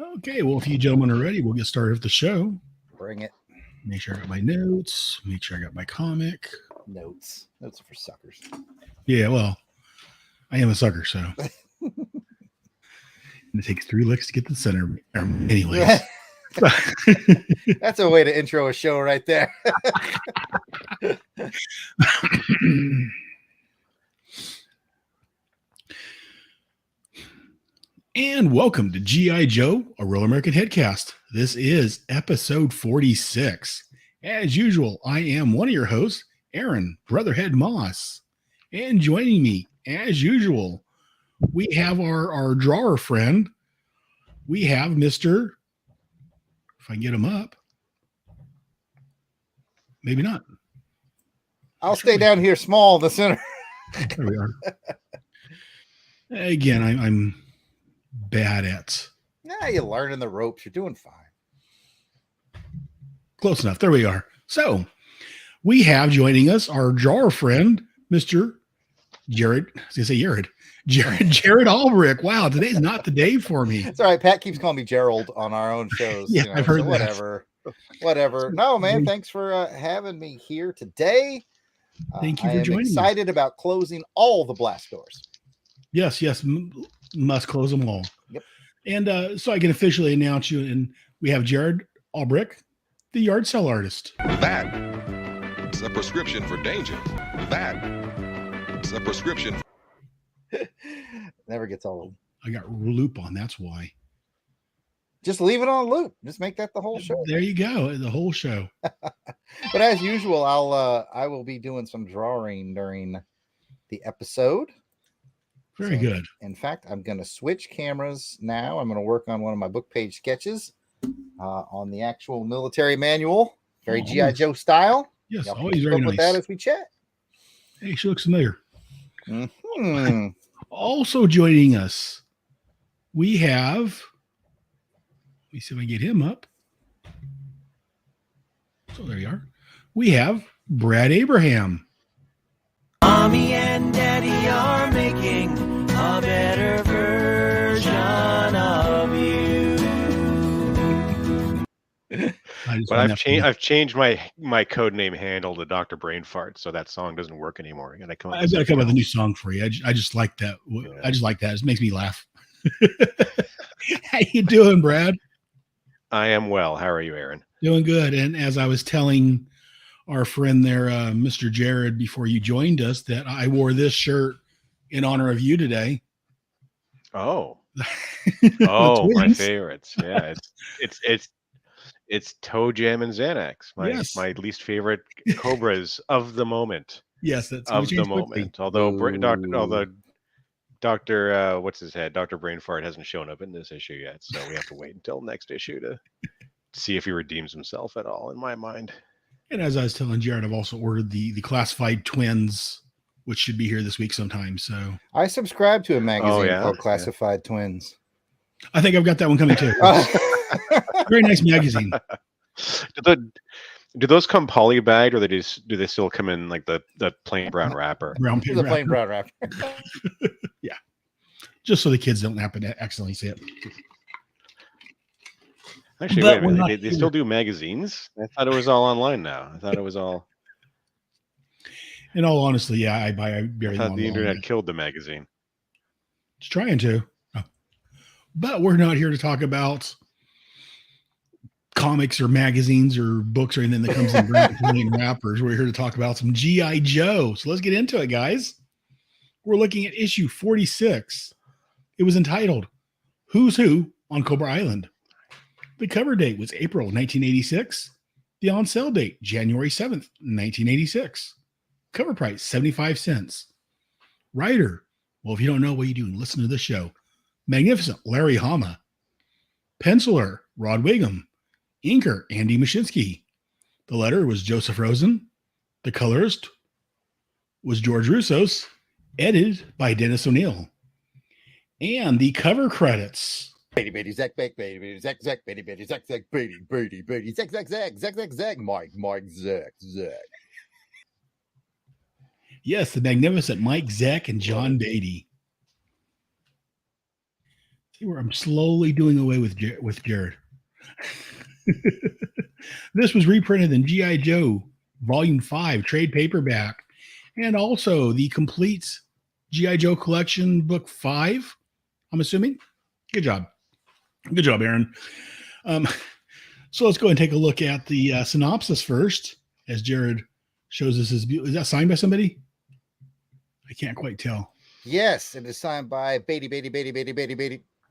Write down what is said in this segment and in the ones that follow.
Okay, well, if you gentlemen are ready, we'll get started with the show. Bring it. Make sure I got my notes. Make sure I got my comic. Notes are for suckers. Yeah, well, I am a sucker, so. And it takes 3 licks to get to the center. Anyways. That's a way to intro a show right there. And welcome to G.I. Joe, a Real American Headcast. This is episode 46. As usual, I am one of your hosts, Aaron, Brotherhead Moss. And joining me, as usual, we have our drawer friend. We have Mr. If I can get him up. Maybe not. I'll stay down here small in the center. There we are. Again, I'm bad at. Nah, you're learning the ropes. You're doing fine. Close enough. There we are. So we have joining us our drawer friend, Mr. Jared. I was going to say Jared Albrick. Wow, today's not the day for me. It's all right. Pat keeps calling me Gerald on our own shows. Yeah, I've heard so whatever. No, man. Thanks for having me here today. Thank you for joining me. I'm excited about closing all the blast doors. Yes. Must close them all. Yep. And so I can officially announce you, and we have Jared Albrick, the yard sale artist. That's a prescription for danger. That's a prescription. Never gets old. I got loop on. That's why. Just leave it on loop. Just make that the whole show. There you go. The whole show. But as usual, I will be doing some drawing during the episode. Very good. In fact, I'm going to switch cameras now. I'm going to work on one of my book page sketches on the actual military manual. Very G.I. Joe style. Yes, Y'all always very nice. With that as we chat. Hey, she looks familiar. Mm-hmm. Also joining us, we have. Let me see if I can get him up. So there you are. We have Brad Abraham. Mommy and Daddy are making a better version of you. But I've changed my code name handle to Dr. Brain Fart, so that song doesn't work anymore. I've got to come up with a new song for you. I just like that. Yeah. I just like that. It makes me laugh. How you doing, Brad? I am well. How are you, Aaron? Doing good. And as I was telling our friend there, Mr. Jared, before you joined us, that I wore this shirt in honor of you today. Oh, my favorites. Yeah, it's Toe Jam and Xanax. My least favorite Cobras of the moment. Yes, that's of the moment. Although Dr. What's his head? Dr. Brain Fart hasn't shown up in this issue yet, so we have to wait until next issue to see if he redeems himself at all, in my mind. And as I was telling Jared, I've also ordered the Classified Twins, which should be here this week sometime. So I subscribe to a magazine called Classified Twins. I think I've got that one coming too. Very nice magazine. Do those come polybagged, or do they still come in like the plain brown wrapper? Plain brown wrapper. Yeah, just so the kids don't happen to accidentally see it. Actually, wait a minute. They still do magazines? I thought it was all online now. I thought it was all. In all honesty, yeah, I buy everything. I thought the internet killed the magazine. It's trying to. Oh. But we're not here to talk about comics or magazines or books or anything that comes in brown wrappers. We're here to talk about some G.I. Joe. So let's get into it, guys. We're looking at issue 46. It was entitled Who's Who on Cobra Island. The cover date was April 1986. The on-sale date, January 7th, 1986. Cover price, 75 cents. Writer, well, if you don't know what you're doing, listen to the show. Magnificent, Larry Hama. Penciler, Rod Wiggum. Inker, Andy Mashinsky. The letter was Joseph Rosen. The colorist was George Russos. Edited by Dennis O'Neil. And the cover credits. Beatty, Beatty, Zack, Beck, Beatty, Beatty, Zack, Zack, Beatty, Beatty, Zack, Zack, Beatty, Beatty, Beatty, Zack, Zack, Zack, Zack, Zack, Zack, Mike, Zack, Zack. Yes, the magnificent Mike, Zack, and John Beatty. See where I'm slowly doing away with Jared. This was reprinted in G.I. Joe Volume 5, trade paperback, and also the complete G.I. Joe collection, book 5, I'm assuming. Good job. Good job, Aaron. So let's go and take a look at the synopsis first, as Jared shows us his. Is that signed by somebody? I can't quite tell. Yes, it is signed by Beatty,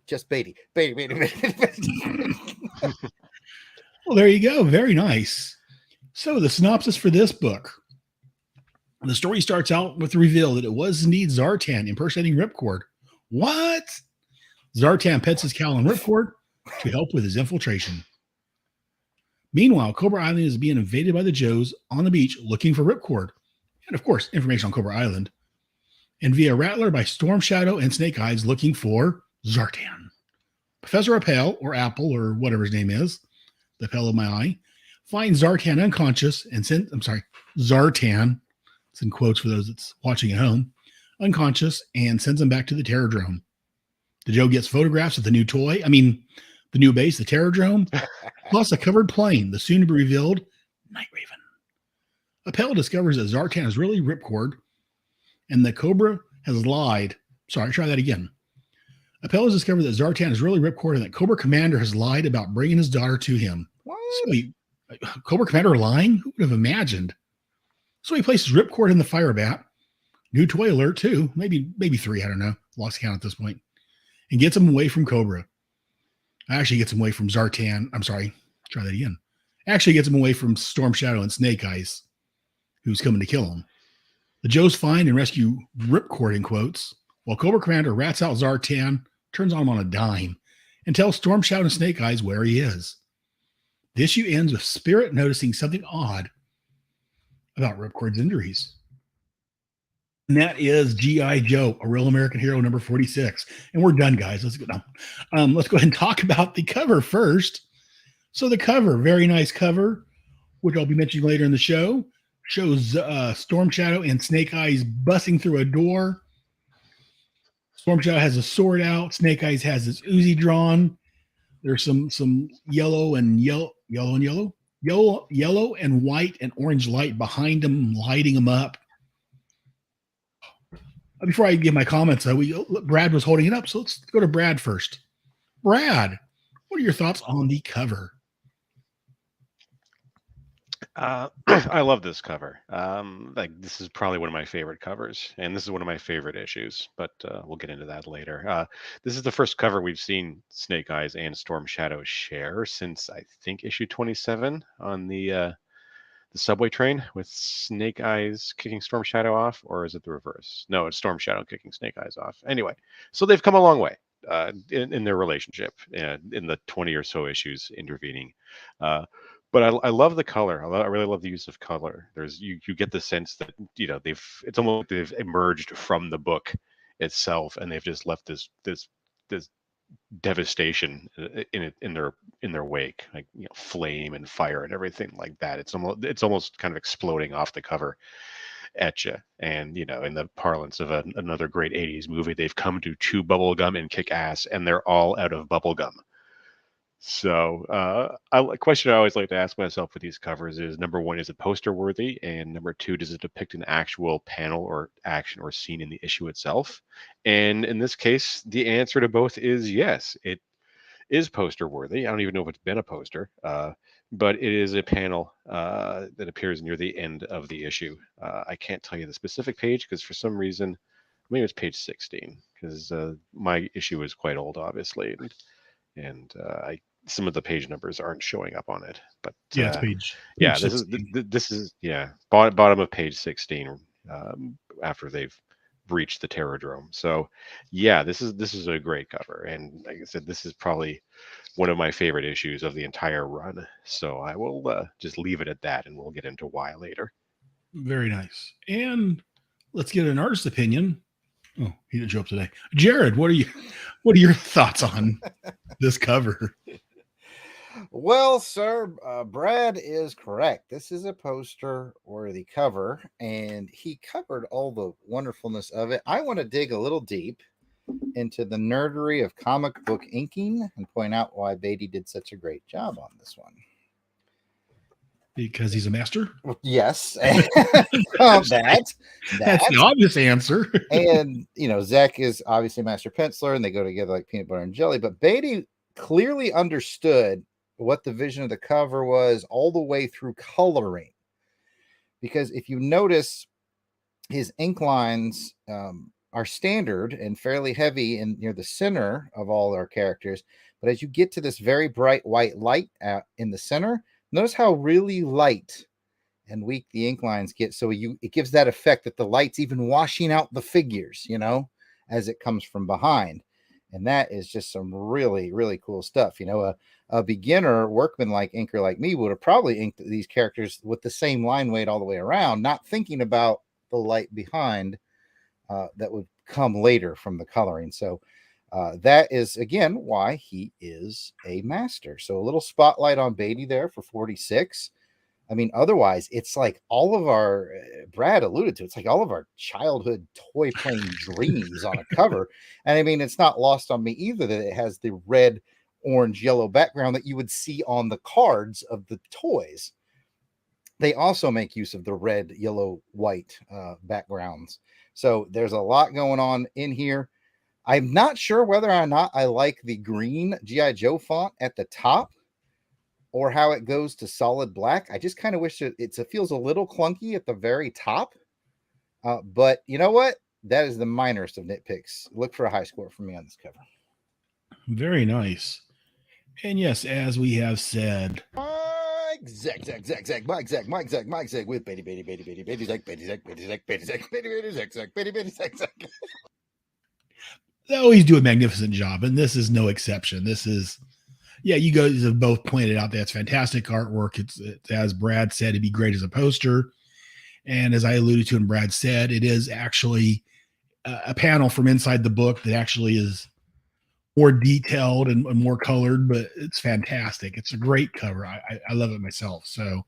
just Beatty. Well, there you go. Very nice. So the synopsis for this book. The story starts out with the reveal that it was indeed Zartan impersonating Ripcord. What? Zartan pets his cow on Ripcord to help with his infiltration. Meanwhile, Cobra Island is being invaded by the Joes on the beach looking for Ripcord. And of course, information on Cobra Island. And via Rattler by Storm Shadow and Snake Eyes looking for Zartan. Professor Appel, or Apple, or whatever his name is, the Appel of my eye, finds Zartan unconscious and Zartan, it's in quotes for those that's watching at home, unconscious, and sends him back to the Terrordrome. The Joe gets photographs of the new the new base, the Terrordrome, plus a covered plane, the soon to be revealed Night Raven. Appel discovers that Zartan is really Ripcord, and the Cobra has lied. Sorry, try that again. Appel has discovered that Zartan is really Ripcord and that Cobra Commander has lied about bringing his daughter to him. What? So Cobra Commander lying? Who would have imagined? So he places Ripcord in the fire bat. New toy alert, too. Maybe 3, I don't know. Lost count at this point. And gets him away from Cobra. Actually gets him away from Zartan. I'm sorry. Try that again. Actually gets him away from Storm Shadow and Snake Eyes, who's coming to kill him. The Joes find and rescue Ripcord in quotes, while Cobra Commander rats out Zartan, turns on him on a dime, and tells Storm Shadow and Snake Eyes where he is. The issue ends with Spirit noticing something odd about Ripcord's injuries. And that is G.I. Joe, A Real American Hero, number 46. And we're done, guys. Let's go down. Let's go ahead and talk about the cover first. So the cover, very nice cover, which I'll be mentioning later in the show, shows Storm Shadow and Snake Eyes busting through a door. Storm Shadow has a sword out. Snake Eyes has his Uzi drawn. There's some yellow and white and orange light behind him, lighting him up. Before I give my comments, Brad was holding it up, so let's go to Brad first. Brad, what are your thoughts on the cover? I love this cover. This is probably one of my favorite covers, and this is one of my favorite issues, but we'll get into that later. This is the first cover we've seen Snake Eyes and Storm Shadow share since, I think, issue 27 on the subway train, with Snake Eyes kicking Storm Shadow off, or is it the reverse? No, it's Storm Shadow kicking Snake Eyes off. Anyway, so they've come a long way in their relationship in the 20 or so issues intervening. But I love the color. I really love the use of color. You get the sense that it's almost like they've emerged from the book itself, and they've just left this devastation in their wake, like flame and fire and everything like that. It's almost kind of exploding off the cover at you. And in the parlance of another great 80s movie, they've come to chew bubblegum and kick ass, and they're all out of bubblegum. So a question I always like to ask myself with these covers is, number one, is it poster worthy? And number two, does it depict an actual panel or action or scene in the issue itself? And in this case, the answer to both is yes, it is poster worthy. I don't even know if it's been a poster, but it is a panel that appears near the end of the issue. I can't tell you the specific page because for some reason, maybe it's page 16, because my issue is quite old, obviously. And some of the page numbers aren't showing up on it, but yeah, it's page this is bottom of page 16 after they've breached the Terrordrome. So yeah, this is a great cover, and like I said, this is probably one of my favorite issues of the entire run. So I will just leave it at that, and we'll get into why later. Very nice. And let's get an artist's opinion. Oh, he didn't show up today. Jared, what are your thoughts on this cover? Well, sir, Brad is correct. This is a poster worthy cover, and he covered all the wonderfulness of it. I want to dig a little deep into the nerdery of comic book inking and point out why Beatty did such a great job on this one. Because he's a master. Yes, that's That's the obvious answer. And Zach is obviously a master penciler, and they go together like peanut butter and jelly. But Beatty clearly understood what the vision of the cover was all the way through coloring, because if you notice, his ink lines are standard and fairly heavy in near the center of all our characters. But as you get to this very bright white light in the center, notice how really light and weak the ink lines get. So it gives that effect that the light's even washing out the figures, as it comes from behind. And that is just some really, really cool stuff. A beginner workman like inker like me would have probably inked these characters with the same line weight all the way around, not thinking about the light behind that would come later from the coloring. So that is, again, why he is a master. So a little spotlight on Beatty there for 46. I mean, otherwise, it's like all of our, Brad alluded to, it's like all of our childhood toy plane dreams on a cover. And I mean, it's not lost on me either that it has the red, orange, yellow background that you would see on the cards of the toys. They also make use of the red, yellow, white backgrounds. So there's a lot going on in here. I'm not sure whether or not I like the green G.I. Joe font at the top or how it goes to solid black. I just kind of wish it feels a little clunky at the very top. But you know what? That is the minorest of nitpicks. Look for a high score from me on this cover. Very nice. And yes, as we have said, Mike Zach with Betty, Zach. they always do a magnificent job, and this is no exception. This is, you guys have both pointed out that's fantastic artwork. It's as Brad said, it'd be great as a poster. And as I alluded to and Brad said, it is actually a panel from inside the book that actually is more detailed and more colored, but it's fantastic. It's a great cover. I love it myself. So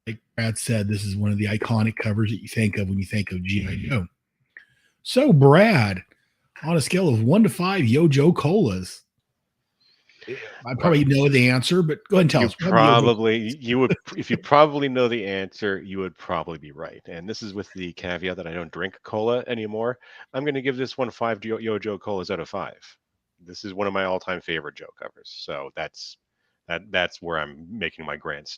like Brad said, this is one of the iconic covers that you think of when you think of G.I. Joe. So Brad, on a scale of 1 to 5 Yo-Jo Colas, I probably know the answer, but go ahead and tell us. If you probably know the answer, you would probably be right. And this is with the caveat that I don't drink cola anymore. I'm going to give this one 5 Yo-Jo Colas out of 5. This is one of my all-time favorite Joe covers. So that's where I'm making my grand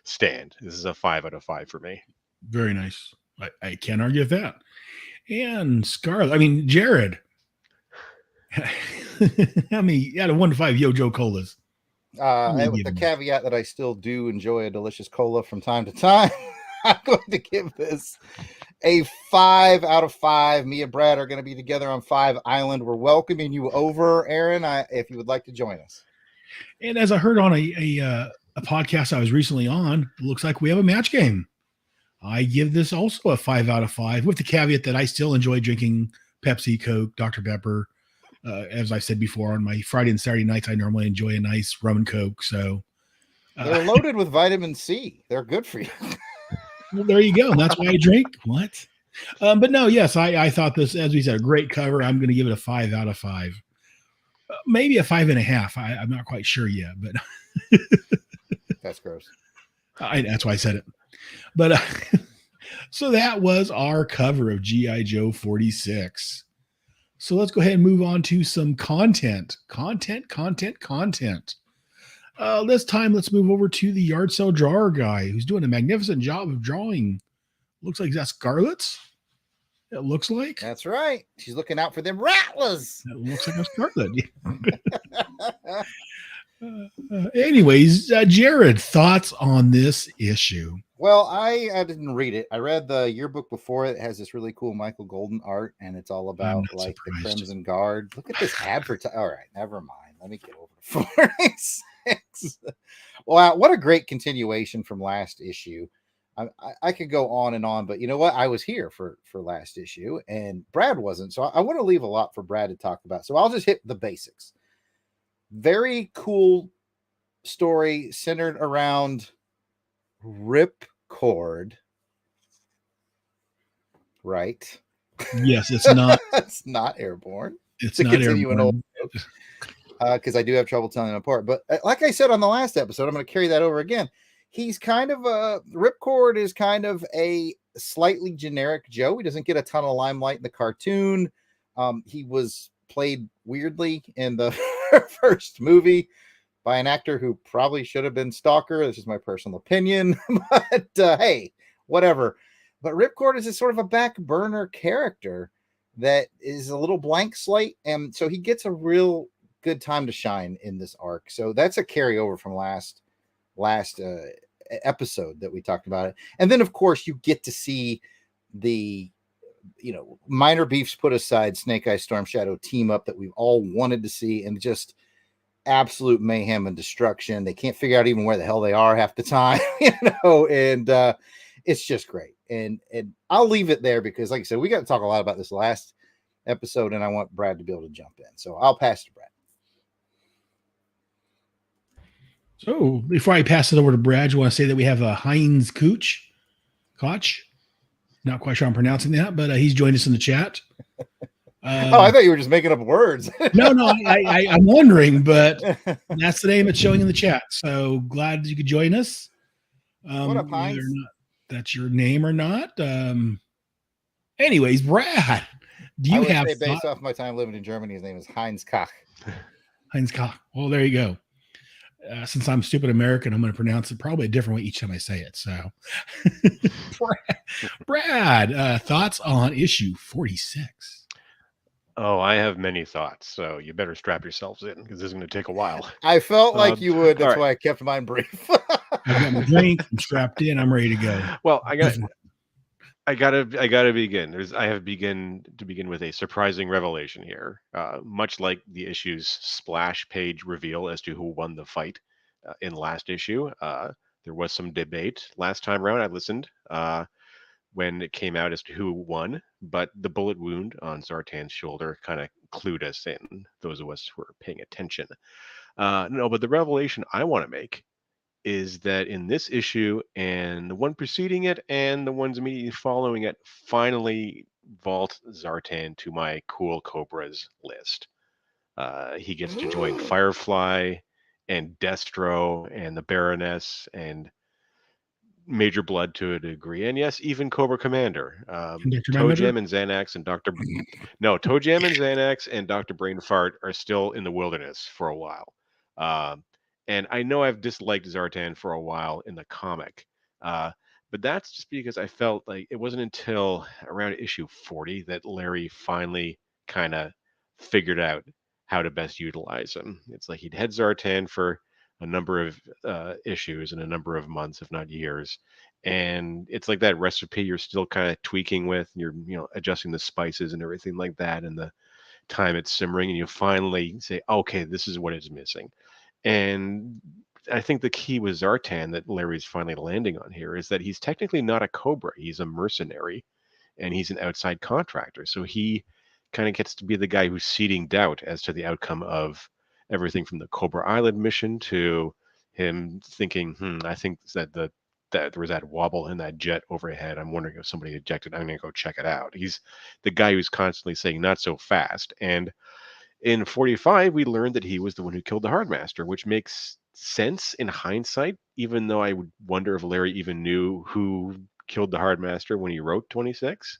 stand. This is a 5 out of 5 for me. Very nice. I can't argue with that. And Jared. I mean, out of 1 to 5 Yo-Jo Colas. With the caveat that I still do enjoy a delicious cola from time to time, I'm going to give this a 5 out of 5. Me and Brad are going to be together on 5 Island. We're welcoming you over, Aaron, if you would like to join us. And as I heard on a podcast I was recently on, it looks like we have a match game. I give this also a 5 out of 5, with the caveat that I still enjoy drinking Pepsi, Coke, Dr. Pepper. As I said before, on my Friday and Saturday nights, I normally enjoy a nice rum and Coke. So they're loaded with vitamin C. They're good for you. Well, there you go. And that's why I drink. What? But no, yes, I thought this, as we said, a great cover. I'm going to give it a 5 out of 5. Maybe a 5.5. I'm not quite sure yet, but that's gross. That's why I said it. But so that was our cover of G.I. Joe 46. So let's go ahead and move on to some content. This time, let's move over to the yard sale drawer guy, who's doing a magnificent job of drawing. Looks like that's Scarlet's. It looks like. That's right. She's looking out for them rattlers. It looks like a Scarlet. Anyways, Jared, thoughts on this issue? Well, I didn't read it. I read the yearbook before. It has this really cool Michael Golden art, and it's all about like the Crimson Guard. Look at this advertisement. All right, never mind. Let me get over to 46. Wow, what a great continuation from last issue. I could go on and on, but you know what? I was here for last issue, and Brad wasn't. So I want to leave a lot for Brad to talk about. So I'll just hit the basics. Very cool story centered around Ripcord, right? Yes, it's not. It's not airborne. It's To not continue an old airborne. because I do have trouble telling them apart. But like I said on the last episode, I'm going to carry that over again. He's kind of a Ripcord is kind of a slightly generic Joe. He doesn't get a ton of limelight in the cartoon. He was played weirdly in the first movie by an actor who probably should have been Stalker. This is my personal opinion, but hey, whatever. But Ripcord is a sort of a back burner character that is a little blank slate, and so he gets a real good time to shine in this arc. So that's a carryover from last episode that we talked about it. And then of course you get to see the minor beefs put aside, Snake Eye Storm Shadow team up that we've all wanted to see, and just absolute mayhem and destruction. They can't figure out even where the hell they are half the time, and it's just great. And I'll leave it there because, like I said, we got to talk a lot about this last episode, and I want Brad to be able to jump in. So I'll pass to Brad. So before I pass it over to Brad, you want to say that we have a Heinz Koch. Not quite sure I'm pronouncing that, but he's joined us in the chat. I thought you were just making up words. No, I'm wondering, but that's the name it's showing in the chat. So glad you could join us. What up, Heinz? Whether or not that's your name or not. Anyways, Brad, do you have based off my time living in Germany, his name is Heinz Koch. Heinz Koch. Well, there you go. Since I'm stupid American, I'm going to pronounce it probably a different way each time I say it. So, Brad, thoughts on issue 46? Oh, I have many thoughts, so you better strap yourselves in because this is going to take a while. I felt like you would. That's right. why I kept mine brief. I've got my drink. I'm strapped in. I'm ready to go. Well, I gotta begin. I have to begin with a surprising revelation here. Much like the issue's splash page reveal as to who won the fight in last issue, there was some debate last time around. I listened when it came out as to who won, but the bullet wound on Zartan's shoulder kind of clued us in, those of us who were paying attention. No, but the revelation I want to make is that in this issue and the one preceding it and the ones immediately following it finally vault Zartan to my cool Cobras list. He gets to join Firefly and Destro and the Baroness and Major Blood to a degree, and yes, even Cobra Commander. ToeJam and Xanax and ToeJam and Xanax and Dr. Brainfart are still in the wilderness for a while. And I know I've disliked Zartan for a while in the comic, but that's just because I felt like it wasn't until around issue 40 that Larry finally kind of figured out how to best utilize him. It's like he'd had Zartan for a number of issues and a number of months, if not years. And it's like that recipe you're still kind of tweaking with, you're adjusting the spices and everything like that, and the time it's simmering, and you finally say, okay, this is what is missing. And I think the key with Zartan that Larry's finally landing on here is that he's technically not a Cobra. He's a mercenary, and he's an outside contractor. So he kind of gets to be the guy who's seeding doubt as to the outcome of everything from the Cobra Island mission to him thinking, I think that that there was that wobble in that jet overhead. I'm wondering if somebody ejected. I'm going to go check it out. He's the guy who's constantly saying, not so fast. And in 45, we learned that he was the one who killed the Hardmaster, which makes sense in hindsight, even though I would wonder if Larry even knew who killed the Hardmaster when he wrote 26.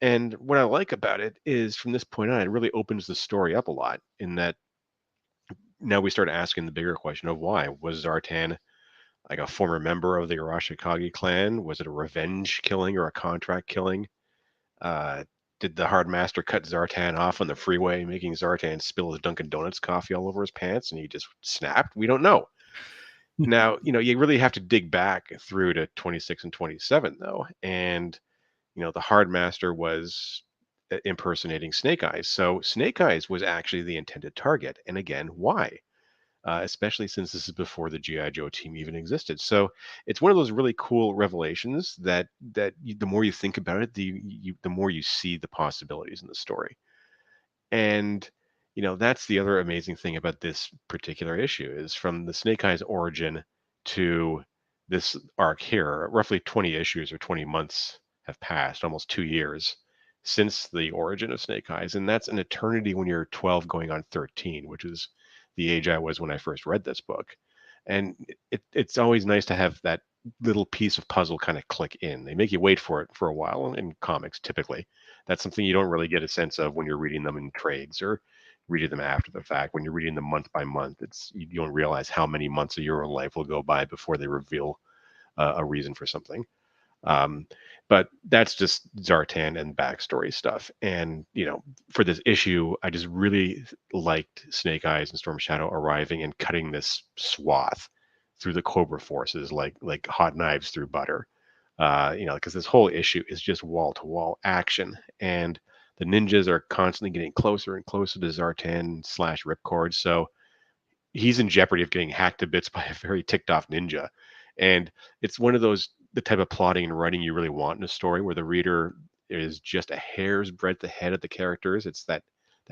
And what I like about it is from this point on, it really opens the story up a lot in that now we start asking the bigger question of why. Was Zartan like a former member of the Arashikage clan? Was it a revenge killing or a contract killing? Did the Hardmaster cut Zartan off on the freeway, making Zartan spill his Dunkin' Donuts coffee all over his pants and he just snapped? We don't know. Now, you really have to dig back through to 26 and 27, though. And, the Hardmaster was impersonating Snake Eyes. So Snake Eyes was actually the intended target. And again, why? Especially since this is before the G.I. Joe team even existed. So it's one of those really cool revelations that the more you think about it, the more you see the possibilities in the story. And, that's the other amazing thing about this particular issue is from the Snake Eyes origin to this arc here, roughly 20 issues or 20 months have passed, almost 2 years. since the origin of Snake Eyes, and that's an eternity when you're 12 going on 13, which is the age I was when I first read this book. And it's always nice to have that little piece of puzzle kind of click in. They make you wait for it for a while in comics, typically. That's something you don't really get a sense of when you're reading them in trades or reading them after the fact. When you're reading them month by month, you don't realize how many months of your life will go by before they reveal a reason for something. Um, but that's just Zartan and backstory stuff. And, for this issue, I just really liked Snake Eyes and Storm Shadow arriving and cutting this swath through the Cobra forces like hot knives through butter. Because this whole issue is just wall to wall action. And the ninjas are constantly getting closer and closer to Zartan / Ripcord. So he's in jeopardy of getting hacked to bits by a very ticked off ninja. And it's one of the type of plotting and writing you really want in a story where the reader is just a hair's breadth ahead of the characters. It's that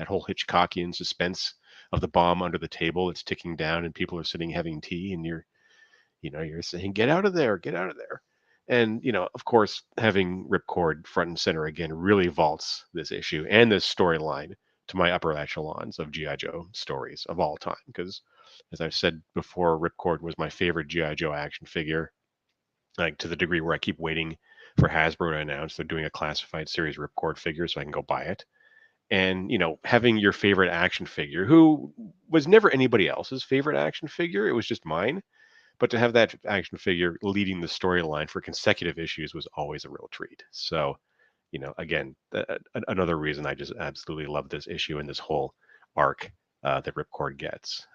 whole Hitchcockian suspense of the bomb under the table that's ticking down and people are sitting having tea and you're saying, get out of there, get out of there. And, of course, having Ripcord front and center again really vaults this issue and this storyline to my upper echelons of G.I. Joe stories of all time. Because, as I've said before, Ripcord was my favorite G.I. Joe action figure, like to the degree where I keep waiting for Hasbro to announce they're doing a classified series Ripcord figure so I can go buy it. And, having your favorite action figure, who was never anybody else's favorite action figure, it was just mine. But to have that action figure leading the storyline for consecutive issues was always a real treat. So, again, another reason I just absolutely love this issue and this whole arc that Ripcord gets.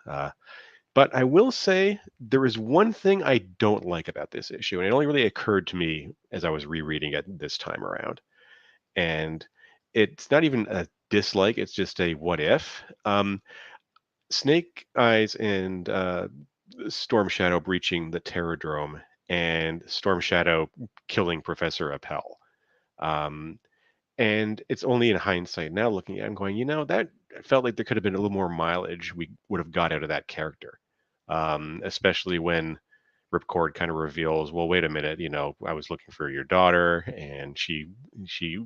But I will say there is one thing I don't like about this issue, and it only really occurred to me as I was rereading it this time around. And it's not even a dislike, it's just a what if. Snake Eyes and Storm Shadow breaching the Terrordrome and Storm Shadow killing Professor Appel. And it's only in hindsight now looking at it and going, that felt like there could have been a little more mileage we would have got out of that character. Especially when Ripcord kind of reveals, well, wait a minute, I was looking for your daughter and she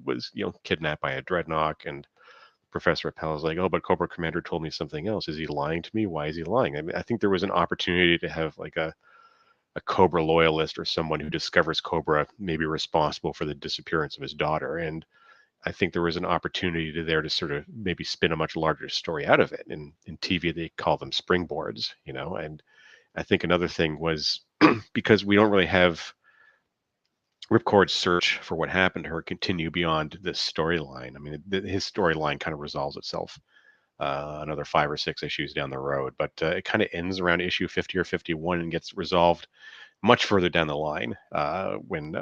was, kidnapped by a dreadnought, and Professor Appel is like, oh, but Cobra Commander told me something else. Is he lying to me? Why is he lying? I mean, I think there was an opportunity to have like a Cobra loyalist or someone who discovers Cobra may be responsible for the disappearance of his daughter. And I think there was an opportunity there to sort of maybe spin a much larger story out of it. In TV, they call them springboards, and I think another thing was because we don't really have Ripcord's search for what happened to her continue beyond this storyline. I mean, his storyline kind of resolves itself another 5 or 6 issues down the road, but it kind of ends around issue 50 or 51 and gets resolved much further down the line when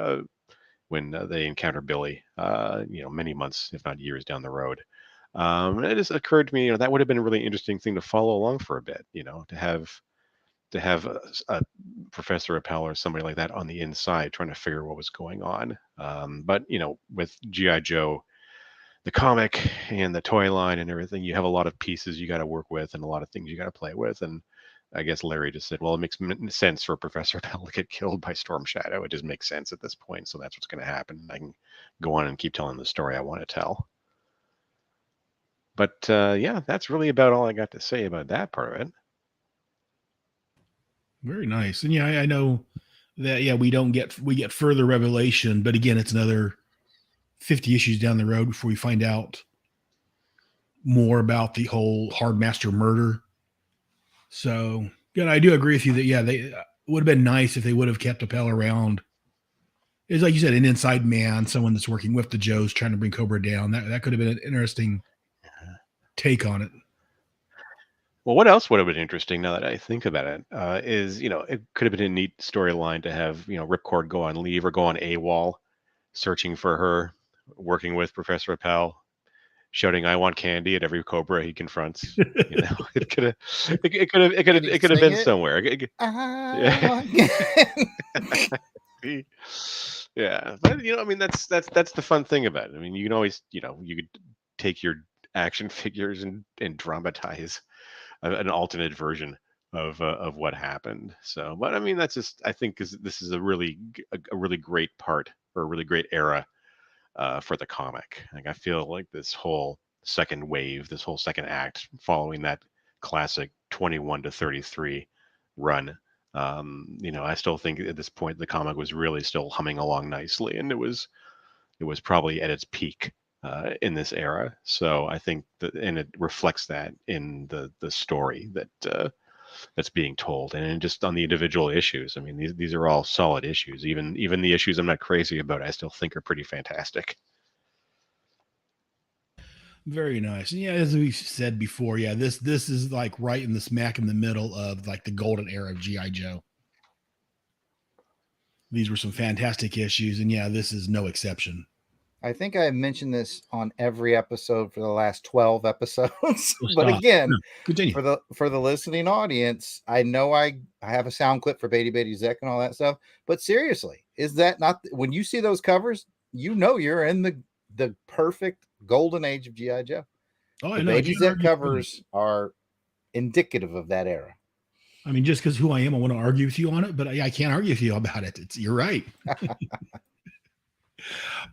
they encounter Billy, many months, if not years down the road. And it just occurred to me, that would have been a really interesting thing to follow along for a bit, to have a Professor Appel or somebody like that on the inside trying to figure what was going on. But, with G.I. Joe, the comic and the toy line and everything, you have a lot of pieces you got to work with and a lot of things you got to play with. And I guess Larry just said, well, it makes sense for Professor Appel to get killed by Storm Shadow. It just makes sense at this point. So that's what's going to happen. I can go on and keep telling the story I want to tell. But yeah, that's really about all I got to say about that part of it. Very nice. And yeah, I know that, we get further revelation, but again, it's another 50 issues down the road before we find out more about the whole Hardmaster murder. So, I do agree with you that, they would have been nice if they would have kept Appel around. It's like you said, an inside man, someone that's working with the Joes, trying to bring Cobra down. That could have been an interesting take on it. Well, what else would have been interesting now that I think about it is, it could have been a neat storyline to have, Ripcord go on leave or go on AWOL, searching for her, working with Professor Appel, shouting "I want candy" at every Cobra he confronts. It could have been somewhere. Yeah, but I mean that's the fun thing about it. I mean, you can always, you could take your action figures and dramatize an alternate version of what happened. So, but I mean, that's just, I think this is a really great part, or a really great era for the comic. Like I feel like this whole second wave, this whole second act, following that classic 21 to 33 run. I still think at this point the comic was really still humming along nicely, and it was probably at its peak in this era. So I think that, and it reflects that in the story that's being told, and just on the individual issues. I mean, these are all solid issues. Even the issues I'm not crazy about, I still think are pretty fantastic. Very nice. And yeah, as we said before, yeah, this is like right in the smack in the middle of like the golden era of GI Joe. These were some fantastic issues, and yeah, this is no exception. I think I mentioned this on every episode for the last 12 episodes. Well, But stop. again, No, continue. for the listening audience, I know I have a sound clip for Beatty Beatty Zek and all that stuff. But seriously, is that not when you see those covers, you know you're in the perfect golden age of GI Joe. Oh, I The know. I Beatty can't Zek argue with covers are indicative of that era. it. I mean, just because who I am, I want to argue with you on it, but I can't argue with you about it. You're right.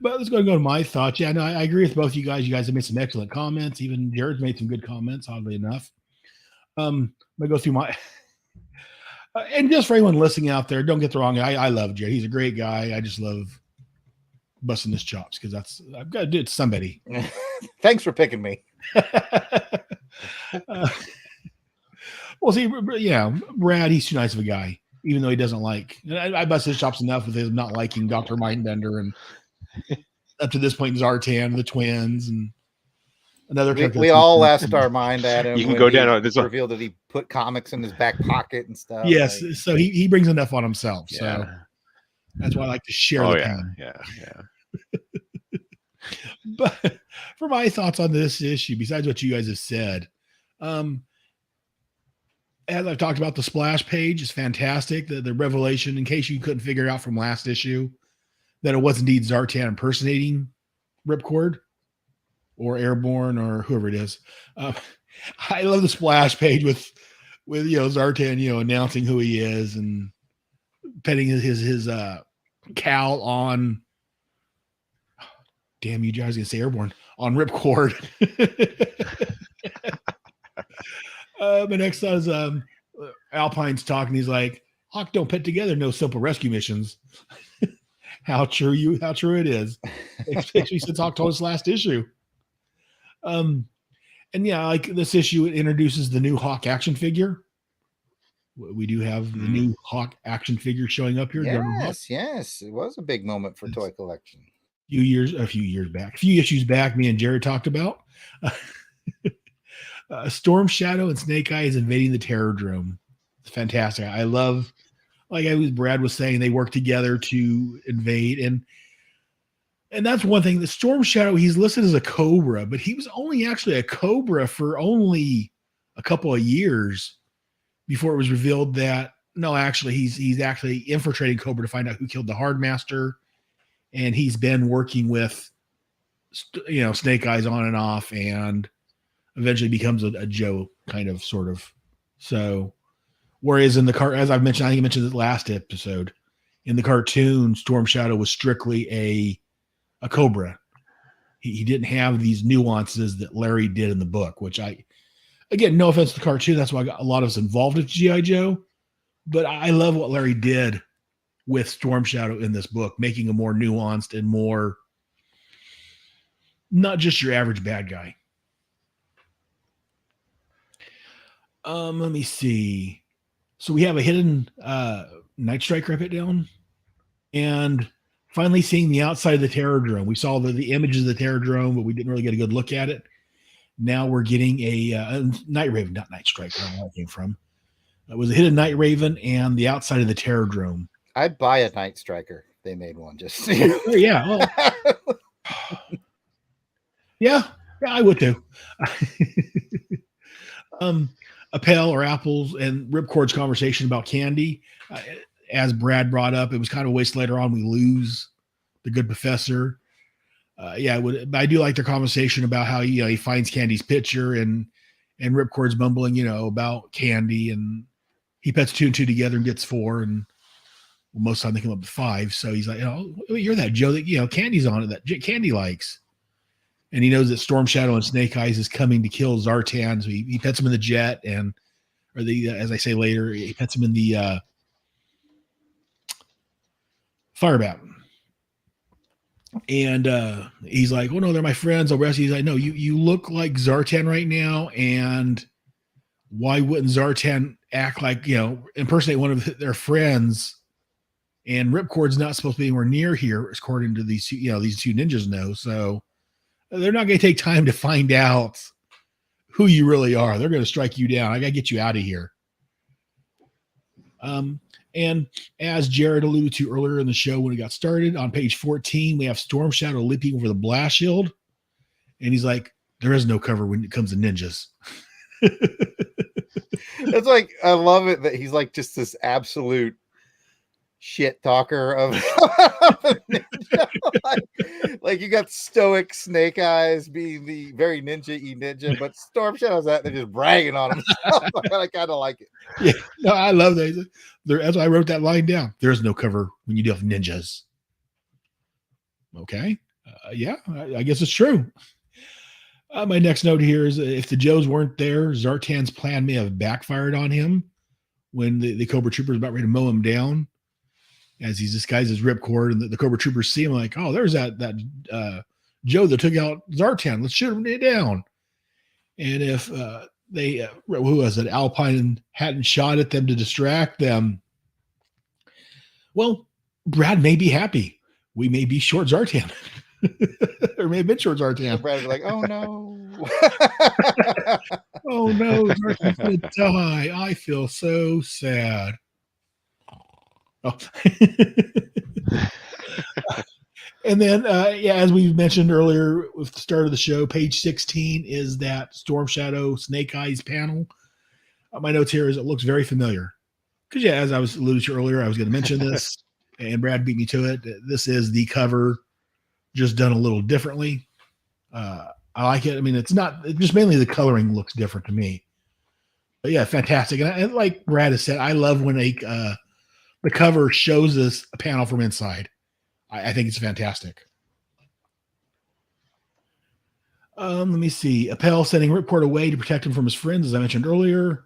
But let's go to my thoughts. Yeah, no, I agree with both you guys. You guys have made some excellent comments. Even Jared's made some good comments, oddly enough. I'm gonna go through my and just for anyone listening out there, don't get the wrong. I love Jared. He's a great guy. I just love busting his chops because I've got to do it to somebody. Thanks for picking me. Well, see, yeah, Brad, he's too nice of a guy, even though he doesn't like. I bust his chops enough with him not liking Dr. Mindbender and up to this point, Zartan, the twins, and another character. We all asked our mind at him. You can when go he down. This revealed that he put comics in his back pocket and stuff. Yes, like- so he brings enough on himself. So Yeah. that's why I like to share Oh the yeah, pain. yeah. But for my thoughts on this issue, besides what you guys have said, as I've talked about, the splash page is fantastic. The revelation, in case you couldn't figure it out from last issue, that it was indeed Zartan impersonating Ripcord or Airborne or whoever it is. I love the splash page with Zartan, announcing who he is and petting his cowl on. Damn you guys, gonna say Airborne on Ripcord. But next is Alpine's talking. He's like, Hawk don't put together no simple rescue missions. How true it is, especially since Hawk told us last issue. And yeah, like this issue, it introduces the new Hawk action figure. We do have the new Hawk action figure showing up here. Yes, it was a big moment for Toy Collection. A few issues back, me and Jared talked about. Storm Shadow and Snake Eyes invading the Terrordrome. It's fantastic. I love, like Brad was saying, they work together to invade, and that's one thing. The Storm Shadow, he's listed as a Cobra, but he was only actually a Cobra for only a couple of years before it was revealed that no, actually he's actually infiltrating Cobra to find out who killed the Hardmaster, and he's been working with Snake Eyes on and off, and eventually becomes a Joe kind of sort of. So whereas in the as I've mentioned, I think I mentioned it last episode, in the cartoon, Storm Shadow was strictly a Cobra. He didn't have these nuances that Larry did in the book, which again, no offense to the cartoon, that's why I got a lot of us involved with G.I. Joe, but I love what Larry did with Storm Shadow in this book, making him more nuanced and more not just your average bad guy. Let me see. So we have a hidden Night Striker I put down, and finally seeing the outside of the Terrordrome. We saw the images of the Terrordrome, but we didn't really get a good look at it. Now we're getting a Night Raven, not Night Striker. I don't know where it came from. It was a hidden Night Raven and the outside of the Terrordrome. I'd buy a Night Striker. They made one just. Yeah. Well, yeah, I would too. Appel or Apples and Ripcord's conversation about candy, as Brad brought up, it was kind of a waste. Later on, we lose the good professor. But I do like their conversation about how he finds Candy's picture and Ripcord's mumbling, about Candy, and he puts 2 and 2 together and gets 4. And most of the time they come up with 5. So he's like, you're that Joe that, Candy's on it, that Candy likes. And he knows that Storm Shadow and Snake Eyes is coming to kill Zartan. So he pets him in the jet as I say later, he pets him in the Firebat. And he's like, oh no, they're my friends. I'll rescue you. He's like, no, you look like Zartan right now. And why wouldn't Zartan act like, impersonate one of their friends? And Ripcord's not supposed to be anywhere near here, according to these two ninjas know. So they're not going to take time to find out who you really are. They're going to strike you down. I got to get you out of here. And as Jared alluded to earlier in the show when it got started, on page 14, we have Storm Shadow leaping over the blast shield. And he's like, there is no cover when it comes to ninjas. It's like, I love it that he's like just this absolute shit talker of a ninja. like you got stoic Snake Eyes being the very ninja-y ninja, but Storm Shadow's out there just bragging on himself. I kind of like it. Yeah, no, I love that. That's why I wrote that line down. There is no cover when you deal with ninjas. Okay. Yeah, I guess it's true. My next note here is if the Joes weren't there, Zartan's plan may have backfired on him when the Cobra Trooper's about ready to mow him down, as he's disguised as Ripcord, and the Cobra Troopers see him like, oh, there's that Joe that took out Zartan. Let's shoot him down. And if who was it? Alpine hadn't shot at them to distract them, well, Brad may be happy. We may be short Zartan. Or may have been short Zartan. Brad was like, oh no. Oh no, Zartan's going to die. I feel so sad. Oh. And then, as we mentioned earlier with the start of the show, page 16 is that Storm Shadow Snake Eyes panel. My notes here is it looks very familiar. Because, as I was alluded to earlier, I was going to mention this, and Brad beat me to it. This is the cover, just done a little differently. I like it. I mean, it's just mainly the coloring looks different to me. But, yeah, fantastic. And like Brad has said, I love when the cover shows us a panel from inside. I think it's fantastic. Let me see. Appel sending Ripcord away to protect him from his friends, as I mentioned earlier.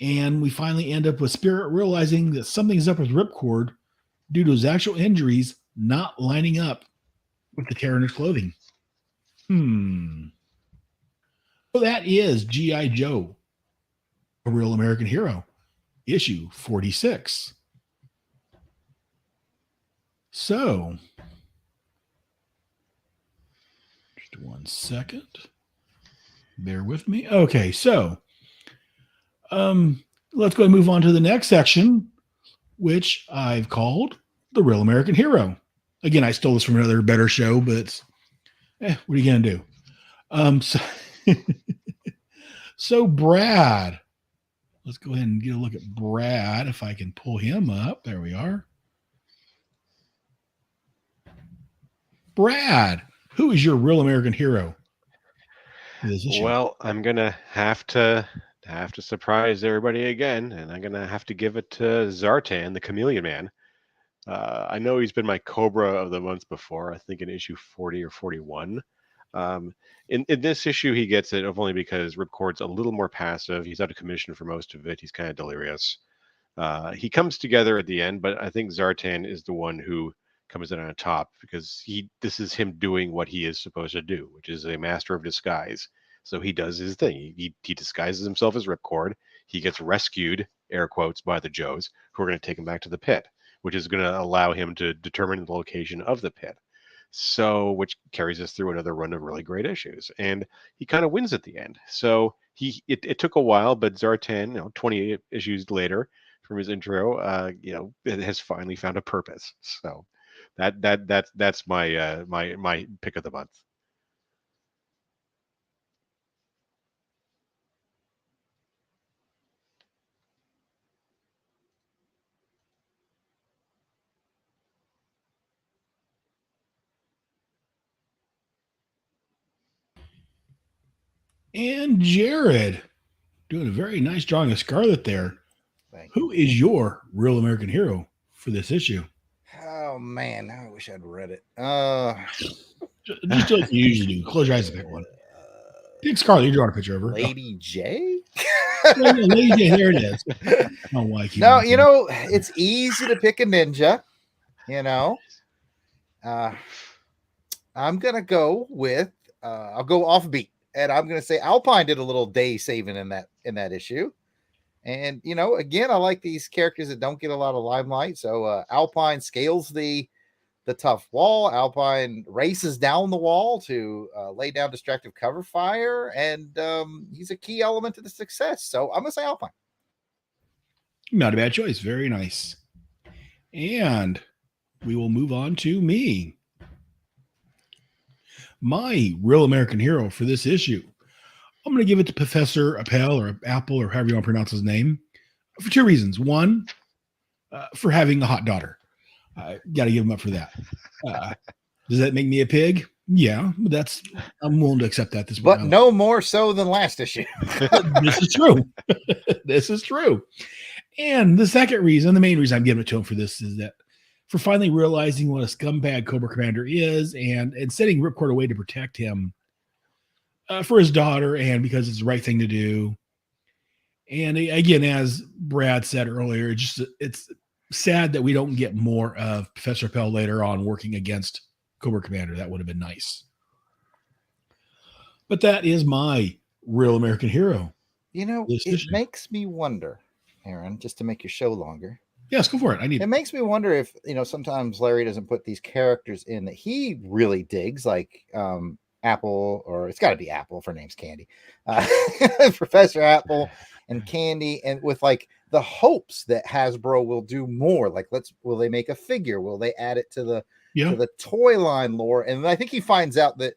And we finally end up with Spirit realizing that something's up with Ripcord due to his actual injuries not lining up with the tear in his clothing. So that is G.I. Joe, A Real American Hero, issue 46. So, just 1 second. Bear with me. Okay, so let's go and move on to the next section, which I've called The Real American Hero. Again, I stole this from another better show, but what are you going to do? So Brad, let's go ahead and get a look at Brad, if I can pull him up. There we are. Brad, who is your real American hero? Well, I'm gonna have to surprise everybody again, and I'm gonna have to give it to Zartan, the Chameleon Man. I know he's been my Cobra of the month before. I think in issue 40 or 41. In this issue, he gets it only because Ripcord's a little more passive. He's out of commission for most of it. He's kind of delirious. He comes together at the end, but I think Zartan is the one who comes in on top because this is him doing what he is supposed to do, which is a master of disguise. So he does his thing. He disguises himself as Ripcord. He gets rescued, air quotes, by the Joes, who are going to take him back to the pit, which is going to allow him to determine the location of the pit. So, which carries us through another run of really great issues. And he kind of wins at the end. So it took a while, but Zartan, 28 issues later from his intro, it has finally found a purpose. So that's my my pick of the month. And Jared, doing a very nice drawing of Scarlet there. Who is your real American hero for this issue? Oh man, now I wish I'd read it. Just do like you usually do. Close your eyes and pick one. Pick Scarlet. You draw a picture of her. Lady J. Lady J, there it is. Oh, why can't No, I you know, it's easy to pick a ninja. You know, I'm gonna go with I'll go offbeat, and I'm gonna say Alpine did a little day saving in that issue. And you know, again, I like these characters that don't get a lot of limelight. So Alpine scales the tough wall. Alpine races down the wall to lay down distractive cover fire, and he's a key element to the success. So I'm gonna say Alpine. Not a bad choice. Very nice. And we will move on to me. My real American hero for this issue. I'm going to give it to Professor Appel or Apple or however you want to pronounce his name for two reasons. One, for having a hot daughter. Got to give him up for that. Does that make me a pig? Yeah, but I'm willing to accept that. But no more so than last issue. This is true. This is true. And the second reason, the main reason I'm giving it to him for this is that for finally realizing what a scumbag Cobra Commander is and setting Ripcord away to protect him for his daughter and because it's the right thing to do. And again, as Brad said earlier, it's sad that we don't get more of Professor Pell later on working against Cobra Commander. That would have been nice. But that is my real American hero. You know, it makes me wonder, Aaron, just to make your show longer. Yes, go for it. It makes me wonder if, you know, sometimes Larry doesn't put these characters in that he really digs, like Apple, or it's got to be Apple if her name's Candy, Professor Apple and Candy, and with like the hopes that Hasbro will do more. Like, will they make a figure? Will they add it to the toy line lore? And I think he finds out that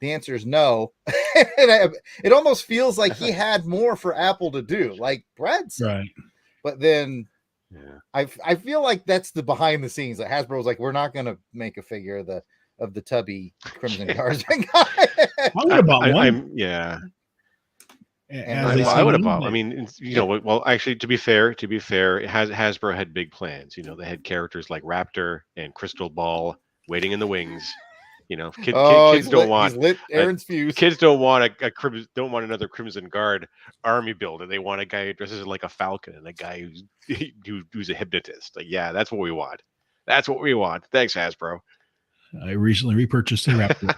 the answer is no. It almost feels like he had more for Apple to do, like Brad said. Right. But then I feel like that's the behind the scenes. Like Hasbro's like, we're not going to make a figure of the tubby Crimson Guardsman guy. I would have bought one. I would have bought. I mean, you know, well, actually, to be fair, Hasbro had big plans. You know, they had characters like Raptor and Crystal Ball waiting in the wings. You know, kids don't want Aaron's fuse. Kids don't want don't want another Crimson Guard army builder. They want a guy who dresses like a falcon and a guy who's a hypnotist. Like, yeah, that's what we want. That's what we want. Thanks, Hasbro. I recently repurchased a Raptor.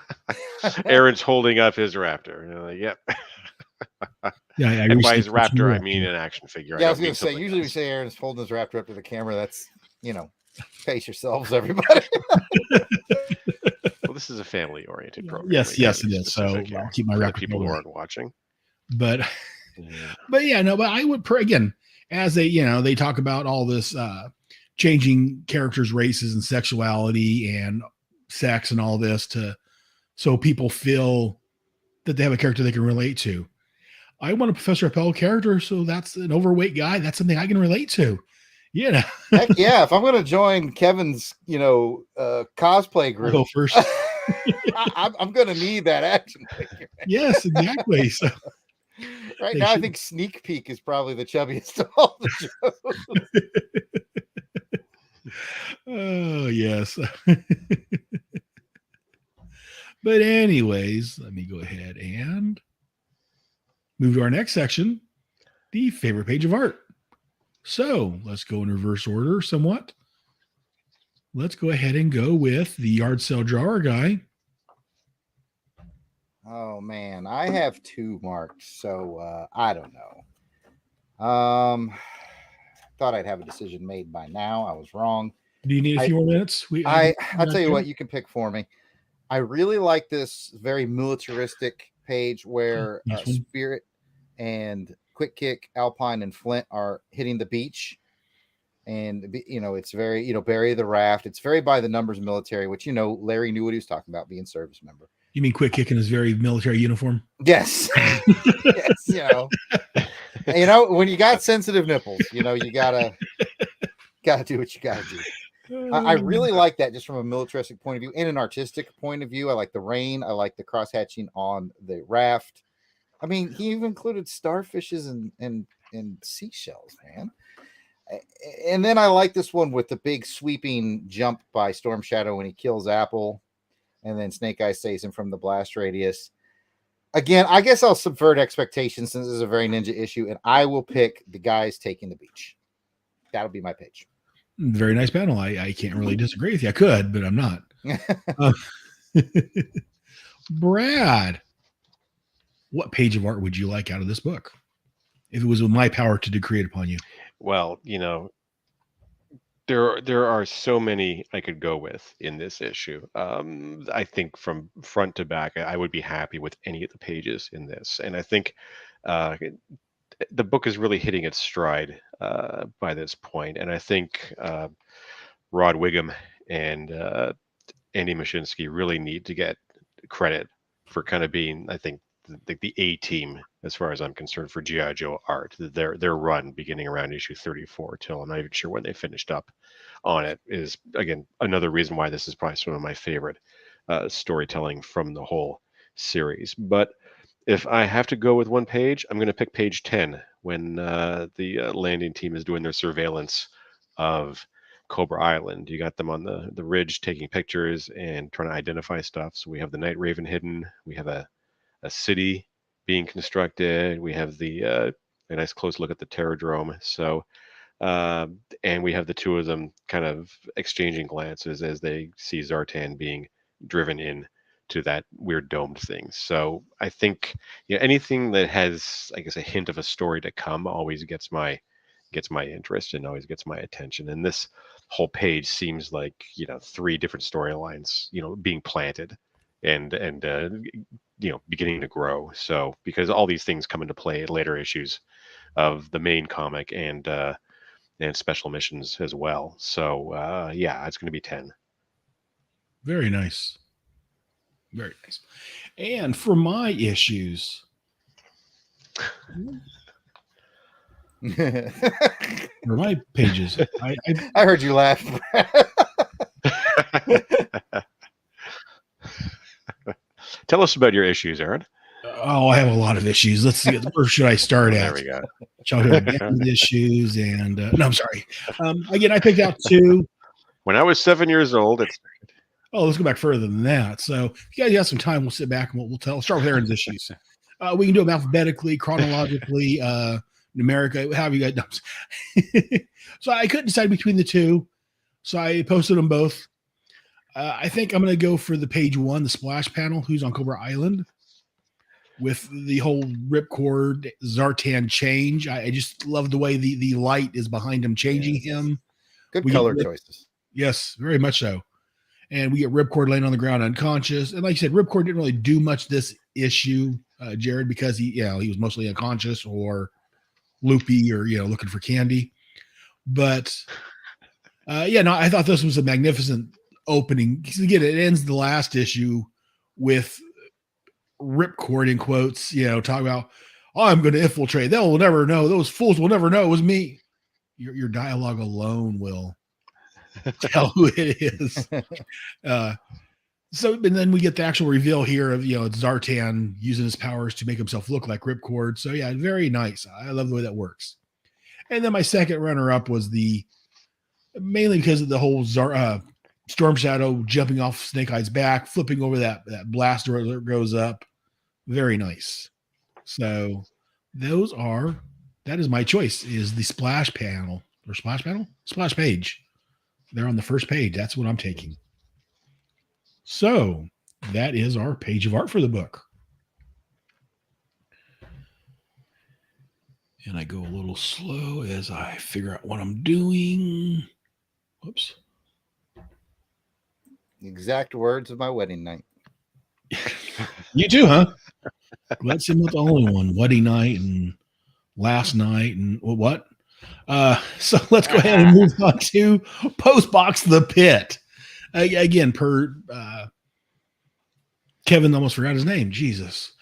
Aaron's holding up his Raptor. You're like, yep. Yeah, and by his Raptor, I mean an action figure. Yeah, I was going to say, usually we say Aaron's holding his Raptor up to the camera. That's, you know, pace yourselves, everybody. Well, this is a family-oriented program. Yes, it is. So I'll keep my Raptor. People who aren't watching. But I would again, as they talk about all this changing characters' races and sexuality and sex and all this so people feel that they have a character they can relate to. I want a Professor Appel character, so that's an overweight guy. That's something I can relate to. Yeah. Heck yeah. If I'm going to join Kevin's, cosplay group, I'll go first. I'm going to need that action figure. Yes, exactly. So right now, I think Sneak Peek is probably the chubbiest of all the shows. Oh, yes. But anyways, let me go ahead and move to our next section, the favorite page of art. So let's go in reverse order somewhat. Let's go ahead and go with the yard sale drawer guy. Oh, man. I have two marked, so I don't know. Thought I'd have a decision made by now. I was wrong. Do you need a few more minutes? I'll tell you what, you can pick for me. I really like this very militaristic page where Spirit and Quick Kick, Alpine, and Flint are hitting the beach. And, it's very, bury the raft. It's very by the numbers military, which, Larry knew what he was talking about, being service member. You mean Quick Kick in his very military uniform? Yes. Yes, when you got sensitive nipples, you gotta do what you gotta do. I really like that just from a militaristic point of view and an artistic point of view. I like the rain. I like the cross hatching on the raft. I mean, he even included starfishes and seashells, man. And then I like this one with the big sweeping jump by Storm Shadow when he kills Apple, and then Snake Eyes saves him from the blast radius. Again, I guess I'll subvert expectations since this is a very ninja issue, and I will pick the guys taking the beach. That'll be my page. Very nice panel. I can't really disagree with you. I could, but I'm not. Brad, what page of art would you like out of this book if it was with my power to decree it upon you? Well, there are so many I could go with in this issue. I think from front to back, I would be happy with any of the pages in this, and I think the book is really hitting its stride by this point. And I think Rod Wiggum and Andy Mashinsky really need to get credit for kind of being, I think, the A team as far as I'm concerned for G.I. Joe art. Their run beginning around issue 34 till I'm not even sure when they finished up on it is, again, another reason why this is probably some of my favorite storytelling from the whole series. But if I have to go with one page, I'm going to pick page 10 when the landing team is doing their surveillance of Cobra Island. You got them on the ridge taking pictures and trying to identify stuff. So we have the Night Raven hidden. We have a city being constructed. We have a nice close look at the Terradrome. So, and we have the two of them kind of exchanging glances as they see Zartan being driven in to that weird domed thing. So I think anything that has, I guess, a hint of a story to come always gets my interest and always gets my attention. And this whole page seems like three different storylines being planted and beginning to grow. So because all these things come into play in later issues of the main comic and special missions as well. So yeah, it's going to be 10. Very nice. Very nice. And for my issues, for my pages, I heard you laugh. Tell us about your issues, Aaron. Oh, I have a lot of issues. Let's see. Where should I start at? There we go. Childhood issues and no, I'm sorry. Again, I picked out two. When I was 7 years old, let's go back further than that. So if you guys have some time, we'll sit back and we'll start with Aaron's issues. We can do them alphabetically, chronologically, numeric, however you guys know. So I couldn't decide between the two. So I posted them both. I think I'm going to go for the page one, the splash panel, who's on Cobra Island, with the whole ripcord Zartan change. I just love the way the light is behind him, changing him. Good color choices. Yes, very much so. And we get Ripcord laying on the ground unconscious. And like you said, Ripcord didn't really do much this issue, Jared, because he was mostly unconscious or loopy or, looking for candy. But I thought this was a magnificent opening. Because again, it ends the last issue with Ripcord in quotes, talking about, I'm going to infiltrate. They'll never know. Those fools will never know it was me. Your dialogue alone will tell who it is. And then we get the actual reveal here of it's Zartan using his powers to make himself look like Ripcord. So yeah, very nice. I love the way that works. And then my second runner-up was mainly because of the whole Storm Shadow jumping off Snake Eye's back, flipping over that blaster that goes up. Very nice. So that is my choice, is the splash panel or splash page. They're on the first page. That's what I'm taking. So that is our page of art for the book. And I go a little slow as I figure out what I'm doing. Whoops. Exact words of my wedding night. You too, huh? Let's see, not the only one. Wedding night and last night and what? So let's go ahead and move on to Postbox the Pit. Again, per Kevin almost forgot his name. Jesus.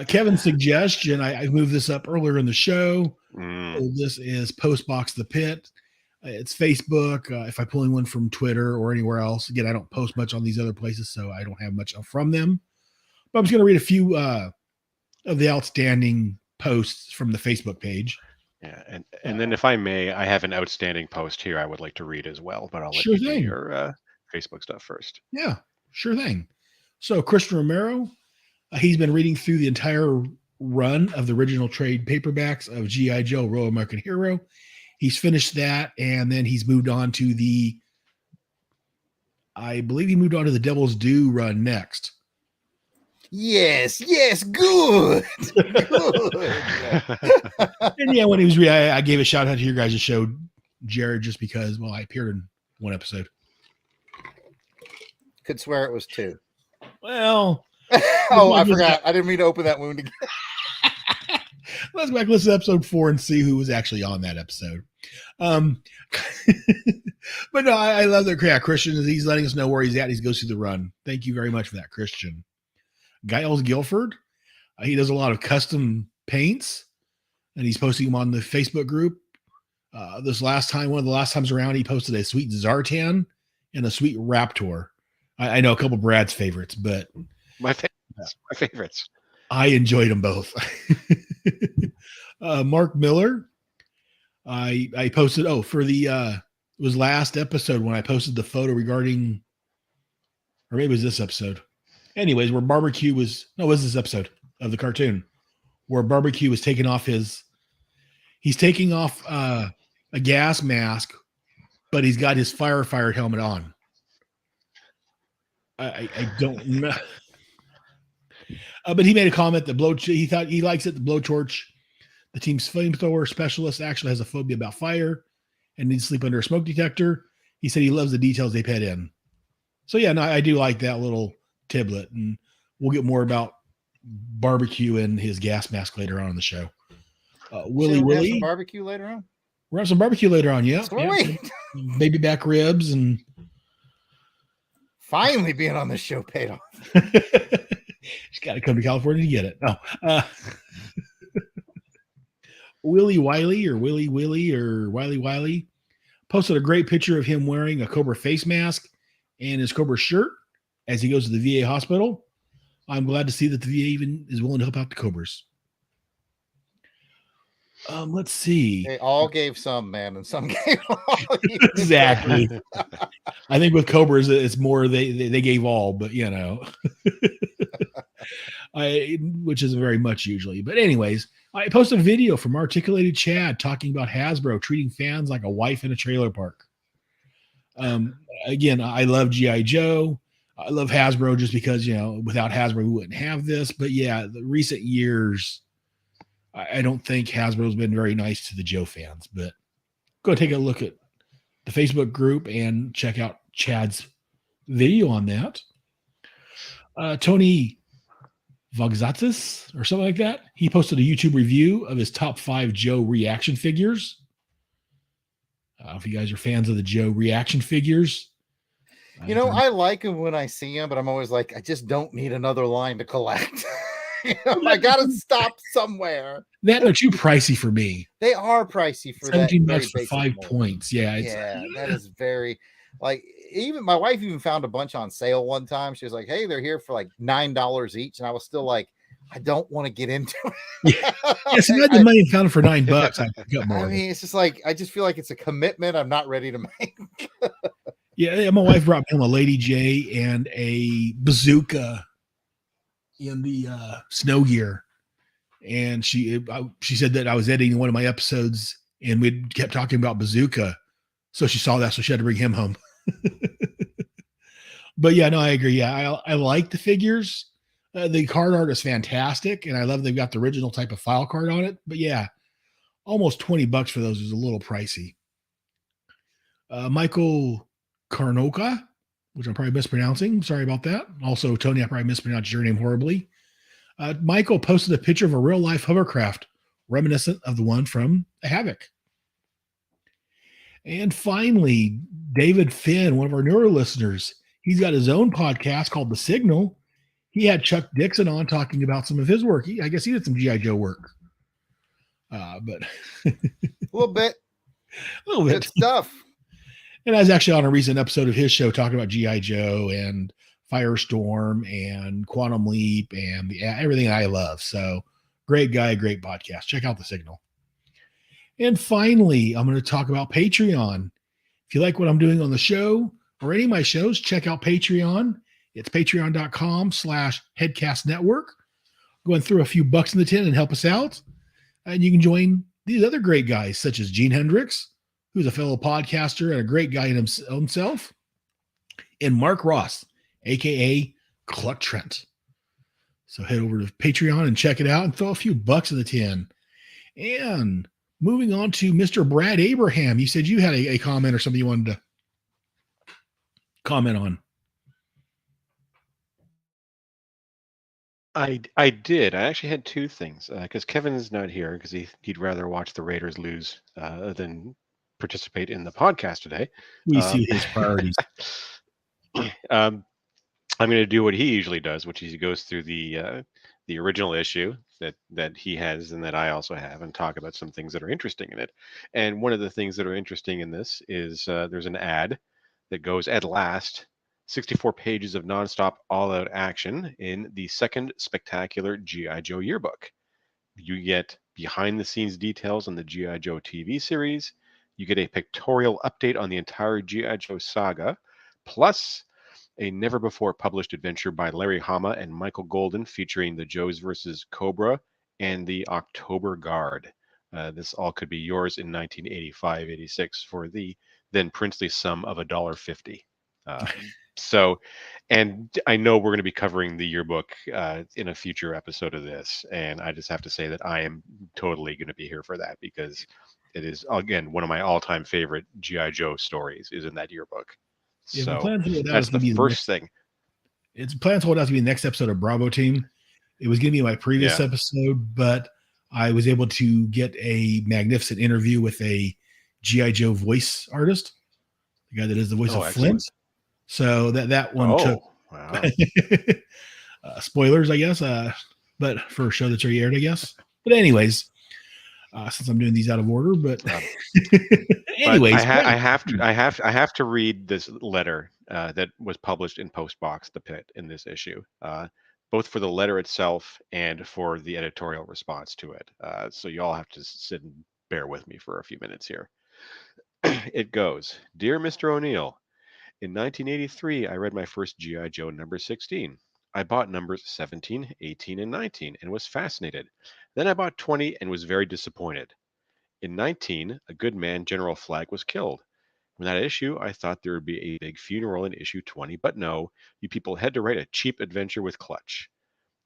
Kevin's suggestion, I moved this up earlier in the show. So this is Postbox the Pit. It's Facebook. If I pull in one from Twitter or anywhere else, again, I don't post much on these other places, so I don't have much from them. But I'm just going to read a few of the outstanding posts from the Facebook page. Yeah, and then if I may, I have an outstanding post here I would like to read as well, but I'll let Sure you do thing. your Facebook stuff first. Yeah, sure thing. So Christian Romero, he's been reading through the entire run of the original trade paperbacks of G.I. Joe, Royal American Hero. He's finished that, and then he's moved on to I believe he moved on to the Devil's Due run next. Yes, good. Good. And yeah, when he was I gave a shout out to your guys' show, Jared, just because, well, I appeared in one episode. Could swear it was 2. Well, Oh, I forgot. I didn't mean to open that wound again. let's go back, listen to episode 4 and see who was actually on that episode. But no, I love that. Yeah, Christian, he's letting us know where he's at. He goes through the run. Thank you very much for that, Christian. Giles Guilford, he does a lot of custom paints, and he's posting them on the Facebook group. One of the last times around, he posted a sweet Zartan and a sweet Raptor. I know a couple of Brad's favorites, but My favorites. I enjoyed them both. Mark Miller, I posted, for the, it was last episode when I posted the photo regarding, or maybe it was this episode. Anyways, where Barbecue was, no, it was this episode of the cartoon where Barbecue was taking off he's taking off a gas mask, but he's got his firefighter helmet on. I don't know. But he made a comment that he thought he likes it. The blowtorch, the team's flamethrower specialist, actually has a phobia about fire and needs to sleep under a smoke detector. He said he loves the details they put in. So yeah, no, I do like that little tidbit, and we'll get more about Barbecue and his gas mask later on in the show. Willie, barbecue later on. We're having some barbecue later on. Yeah, Sweet. Yeah. Baby back ribs and finally being on this show paid off. She's got to come to California to get it. No. Willie Wiley or Wiley posted a great picture of him wearing a Cobra face mask and his Cobra shirt as he goes to the VA hospital. I'm glad to see that the VA even is willing to help out the Cobras. Let's see. They all gave some, man, and some gave all. Exactly. I think with Cobras, it's more they gave all, but you know, which isn't very much usually. But anyways, I posted a video from Articulated Chad talking about Hasbro treating fans like a wife in a trailer park. Again, I love G.I. Joe. I love Hasbro just because, you know, without Hasbro, we wouldn't have this. But yeah, the recent years, I don't think Hasbro's been very nice to the Joe fans. But go take a look at the Facebook group and check out Chad's video on that. Tony Vogzatis or something like that. He posted a YouTube review of his top 5 Joe reaction figures. If you guys are fans of the Joe reaction figures. You know, I like them when I see them, but I'm always like, I just don't need another line to collect. You know, I got to stop somewhere. That are too pricey for me. They are pricey for that. $17 for 5 points. Yeah. That is very, like, even my wife even found a bunch on sale one time. She was like, hey, they're here for like $9 each. And I was still like, I don't want to get into it. Yes, I had the money and found it for $9. I got more. I mean, it's just like, I just feel like it's a commitment I'm not ready to make. Yeah, my wife brought me home a Lady J and a bazooka in the snow gear. And she said that I was editing one of my episodes and we kept talking about bazooka. So she saw that, so she had to bring him home. But yeah, no, I agree. Yeah, I like the figures. The card art is fantastic, and I love they've got the original type of file card on it. But yeah, almost $20 for those is a little pricey. Michael Karnoka, which I'm probably mispronouncing. Sorry about that. Also, Tony, I probably mispronounced your name horribly. Michael posted a picture of a real-life hovercraft reminiscent of the one from Havoc. And finally, David Finn, one of our newer listeners, he's got his own podcast called The Signal. He had Chuck Dixon on talking about some of his work. I guess he did some G.I. Joe work. But a little bit. Good stuff. And I was actually on a recent episode of his show talking about G.I. Joe and Firestorm and Quantum Leap and everything I love. So great guy, great podcast. Check out The Signal. And finally, I'm going to talk about Patreon. If you like what I'm doing on the show or any of my shows, check out Patreon. It's patreon.com/Headcast Network. Going through a few bucks in the tin and help us out. And you can join these other great guys, such as Gene Hendricks, who's a fellow podcaster and a great guy in himself, and Mark Ross, aka Cluck Trent. So head over to Patreon and check it out and throw a few bucks in the tin. And moving on to Mr. Brad Abraham, you said you had a comment or something you wanted to comment on. I did. I actually had two things because Kevin is not here because he'd rather watch the Raiders lose than participate in the podcast today. We see his priorities. I'm going to do what he usually does, which is he goes through the original issue that he has and that I also have, and talk about some things that are interesting in it. And one of the things that are interesting in this is there's an ad that goes at last. 64 pages of nonstop all-out action in the second spectacular G.I. Joe yearbook. You get behind-the-scenes details on the G.I. Joe TV series. You get a pictorial update on the entire G.I. Joe saga, plus a never-before-published adventure by Larry Hama and Michael Golden featuring the Joes versus Cobra and the October Guard. This all could be yours in 1985-86 for the then princely sum of $1.50. So, and I know we're going to be covering the yearbook in a future episode of this, and I just have to say that I am totally going to be here for that because it is, again, one of my all-time favorite G.I. Joe stories is in that yearbook. If So plan to hold out, that's it's going the to be first thing. It's planned to hold out to be the next episode of Bravo Team. It was going to be my previous Yeah. episode, but I was able to get a magnificent interview with a G.I. Joe voice artist, the guy that is the voice of Excellent. Flint. So that one took wow. spoilers, I guess, but for a show that's already aired, I guess. But anyways, since I'm doing these out of order, but anyways, but I have to read this letter that was published in Postbox the Pit in this issue, both for the letter itself and for the editorial response to it. So you all have to sit and bear with me for a few minutes here. It goes, "Dear Mr. O'Neill, in 1983, I read my first G.I. Joe number 16. I bought numbers 17, 18, and 19 and was fascinated. Then I bought 20 and was very disappointed. In 19, a good man, General Flagg, was killed. From that issue, I thought there would be a big funeral in issue 20, but no, you people had to write a cheap adventure with Clutch.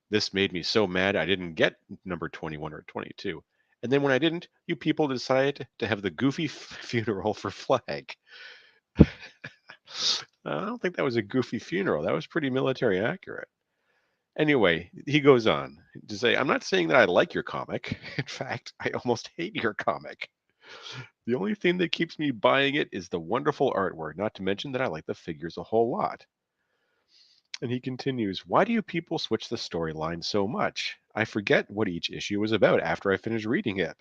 This made me so mad I didn't get number 21 or 22. And then when I didn't, you people decided to have the goofy funeral for Flagg. I don't think that was a goofy funeral. That was pretty military accurate. Anyway, he goes on to say, I'm not saying that I like your comic. In fact, I almost hate your comic. The only thing that keeps me buying it is the wonderful artwork, not to mention that I like the figures a whole lot." And he continues, "Why do you people switch the storyline so much? I forget what each issue is about after I finish reading it.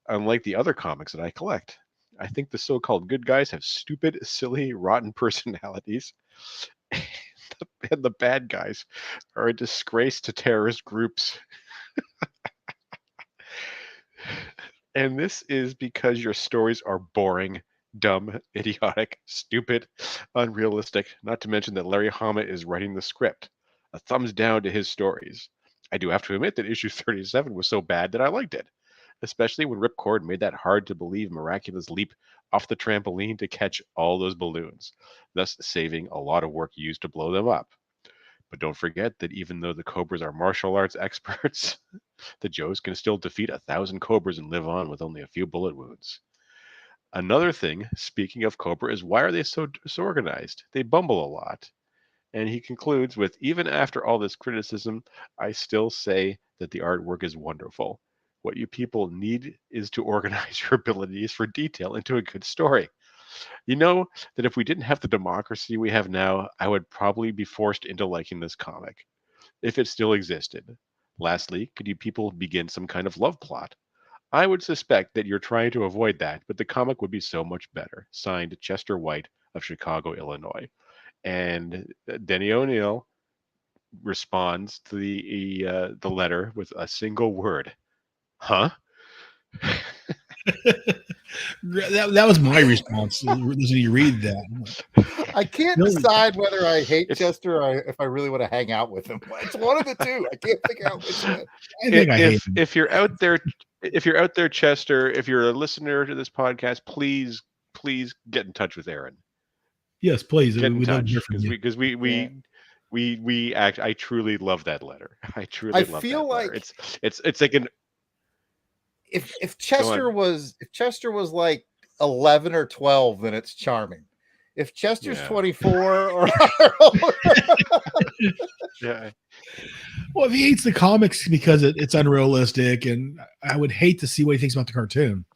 Unlike the other comics that I collect, I think the so-called good guys have stupid, silly, rotten personalities, and the bad guys are a disgrace to terrorist groups. And this is because your stories are boring, dumb, idiotic, stupid, unrealistic, not to mention that Larry Hama is writing the script. A thumbs down to his stories. I do have to admit that issue 37 was so bad that I liked it, especially when Ripcord made that hard-to-believe miraculous leap off the trampoline to catch all those balloons, thus saving a lot of work used to blow them up. But don't forget that even though the Cobras are martial arts experts, the Joes can still defeat 1,000 Cobras and live on with only a few bullet wounds. Another thing, speaking of Cobra, is why are they so disorganized? They bumble a lot." And he concludes with, "Even after all this criticism, I still say that the artwork is wonderful. What you people need is to organize your abilities for detail into a good story. You know that if we didn't have the democracy we have now, I would probably be forced into liking this comic, if it still existed. Lastly, could you people begin some kind of love plot? I would suspect that you're trying to avoid that, but the comic would be so much better." Signed, Chester White of Chicago, Illinois. And Denny O'Neill responds to the letter with a single word, "Huh?" that was my response. Listening to you read that. I can't Really? decide whether I hate It's- Chester or if I really want to hang out with him. It's one of the two. I can't figure out which one. I think I hate him. if you're out there, Chester, if you're a listener to this podcast, please get in touch with Aaron. Yes, please. Get in We'd love to touch hear from you. because we act. I truly love that letter. I truly I love feel that letter. like It's like an if Chester was like 11 or 12, then it's charming. If Chester's Yeah. 24 or yeah. Well, if he hates the comics because it's unrealistic, and I would hate to see what he thinks about the cartoon.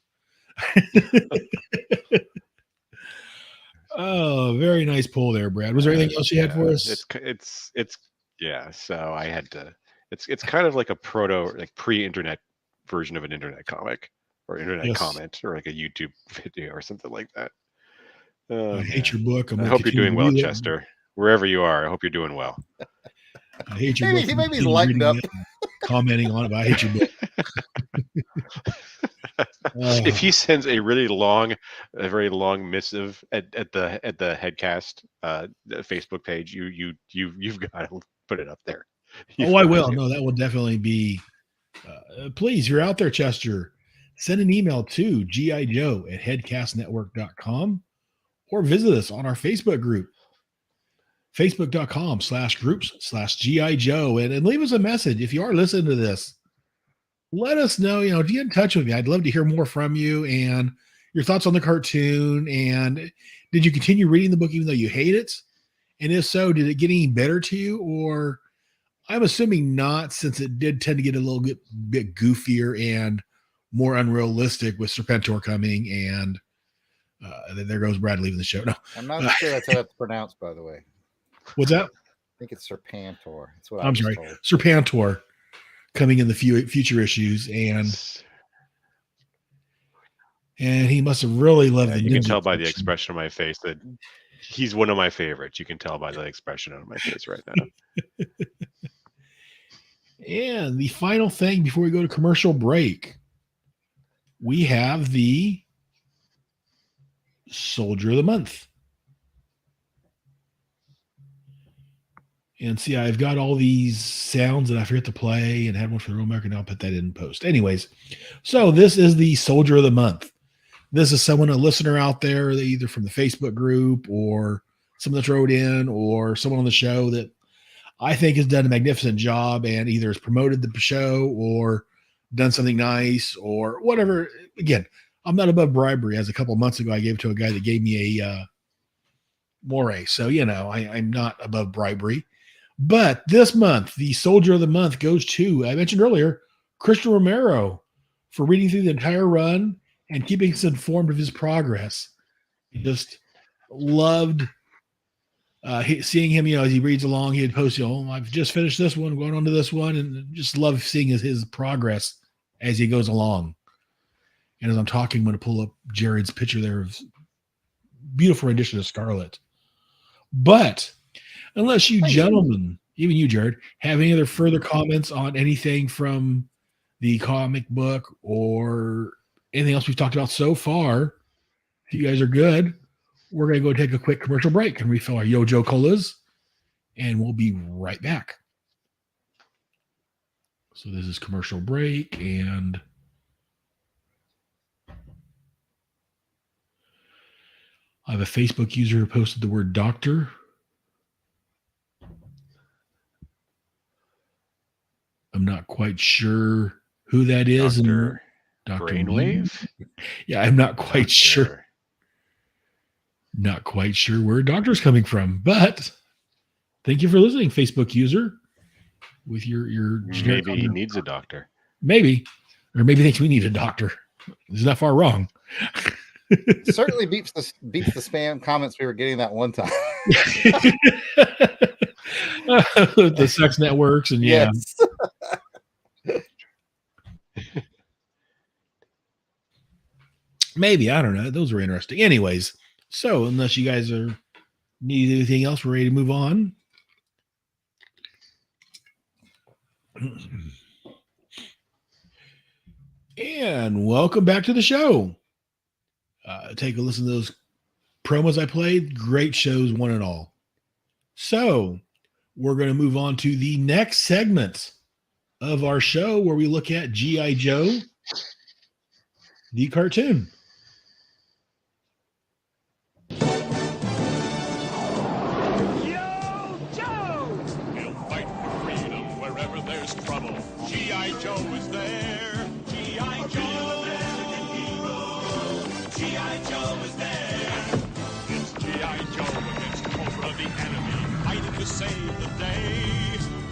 Oh, very nice pull there, Brad. Was there anything else you had for us? It's yeah. So I had to. It's kind of like a pre-internet version of an internet comic or internet Yes. comment or like a YouTube video or something like that. I Oh, hate man. your book. I'm I gonna hope you're continue doing to well, read it. Chester. Wherever you are, I hope you're doing well. I hate your maybe book. I'm he's gonna lightened continue up. reading it and commenting on it. But I hate your book. If he sends a very long missive at the Headcast Facebook page, you've got to put it up there. You've Oh, I got will. to. No, that will definitely be. Please, you're out there, Chester. Send an email to gijoe@headcastnetwork.com or visit us on our Facebook group, facebook.com/groups/GI Joe, and leave us a message. If you are listening to this, let us know, get in touch with me. I'd love to hear more from you and your thoughts on the cartoon. And did you continue reading the book even though you hate it? And if so, did it get any better to you? Or I'm assuming not, since it did tend to get a little bit goofier and more unrealistic with Serpentor coming. And there goes Brad leaving the show. No, I'm not sure that's how it's pronounced, by the way. what's that? I think it's Serpentor. That's what I'm was sorry, told. Serpentor coming in the future issues, and he must have really loved the You can Ninja tell by the Collection. expression on my face that he's one of my favorites. You can tell by the expression on my face right now. And the final thing before we go to commercial break, we have the Soldier of the Month. And see, I've got all these sounds that I forget to play and had one for the Real American. I'll put that in post. Anyways, so this is the Soldier of the Month. This is a listener out there, either from the Facebook group or someone that's wrote in or someone on the show that I think has done a magnificent job and either has promoted the show or done something nice or whatever. Again, I'm not above bribery. As a couple of months ago, I gave it to a guy that gave me a moray. So, I'm not above bribery. But this month, the Soldier of the Month goes to, I mentioned earlier, Christian Romero for reading through the entire run and keeping us informed of his progress. Just loved seeing him, as he reads along, he had posted, I've just finished this one, going on to this one, and just love seeing his progress as he goes along. And as I'm talking, I'm going to pull up Jared's picture there of beautiful rendition of Scarlet. But unless you gentlemen, even you, Jared, have any other further comments on anything from the comic book or anything else we've talked about so far, if you guys are good, we're going to go take a quick commercial break and refill our Yojo Colas, and we'll be right back. So this is commercial break, and I have a Facebook user who posted the word doctor. I'm not quite sure who that is. Dr. Dr. Brainwave? Yeah, I'm not quite sure. Not quite sure where doctor's coming from, but thank you for listening, Facebook user. With your generic Maybe he comment. needs a doctor. Maybe, or maybe thinks we need a doctor. It's not far wrong. Certainly beats the spam comments we were getting that one time. The sex networks and yeah. Yes. Maybe, I don't know. Those were interesting. Anyways, so unless you guys need anything else, we're ready to move on. And welcome back to the show. Take a listen to those promos I played. Great shows, one and all. So we're going to move on to the next segment of our show where we look at G.I. Joe, the cartoon. Yo, Joe! He'll fight for freedom wherever there's trouble. G.I. Joe is there. G.I. Joe, American hero. G.I. Joe is there. It's G.I. Joe against Cobra, the enemy, fighting to save the day.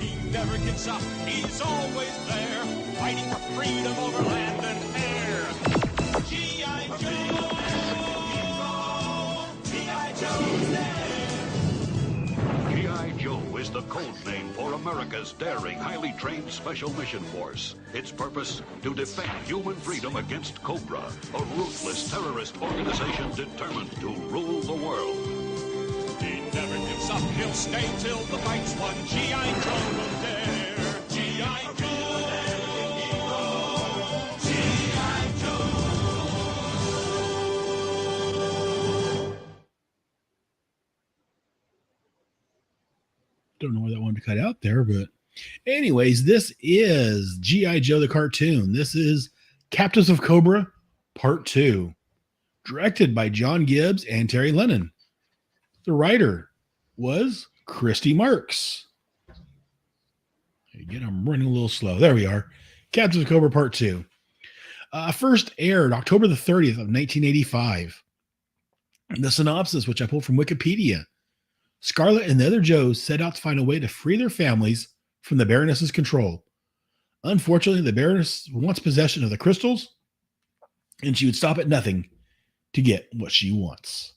He never gives up. He's always there, fighting for freedom over land and air. G.I. Joe, American hero. G.I. Joe is there. G.I. Joe is the code name for America's daring, highly trained Special Mission Force. Its purpose? To defend human freedom against Cobra, a ruthless terrorist organization determined to rule the world. He never gives up, he'll stay till the fight's won. G.I. Joe will dare. G.I. Joe, American hero. G.I. Joe. Don't know where that one to cut out there, but anyways, this is G.I. Joe, the cartoon. This is Captives of Cobra, Part 2, directed by John Gibbs and Terry Lennon. The writer was Christy Marks. Again, I'm running a little slow. There we are. Captives of Cobra Part 2. First aired October the 30th of 1985. The synopsis, which I pulled from Wikipedia. Scarlet and the other Joes set out to find a way to free their families from the Baroness's control. Unfortunately, the Baroness wants possession of the crystals, and she would stop at nothing to get what she wants.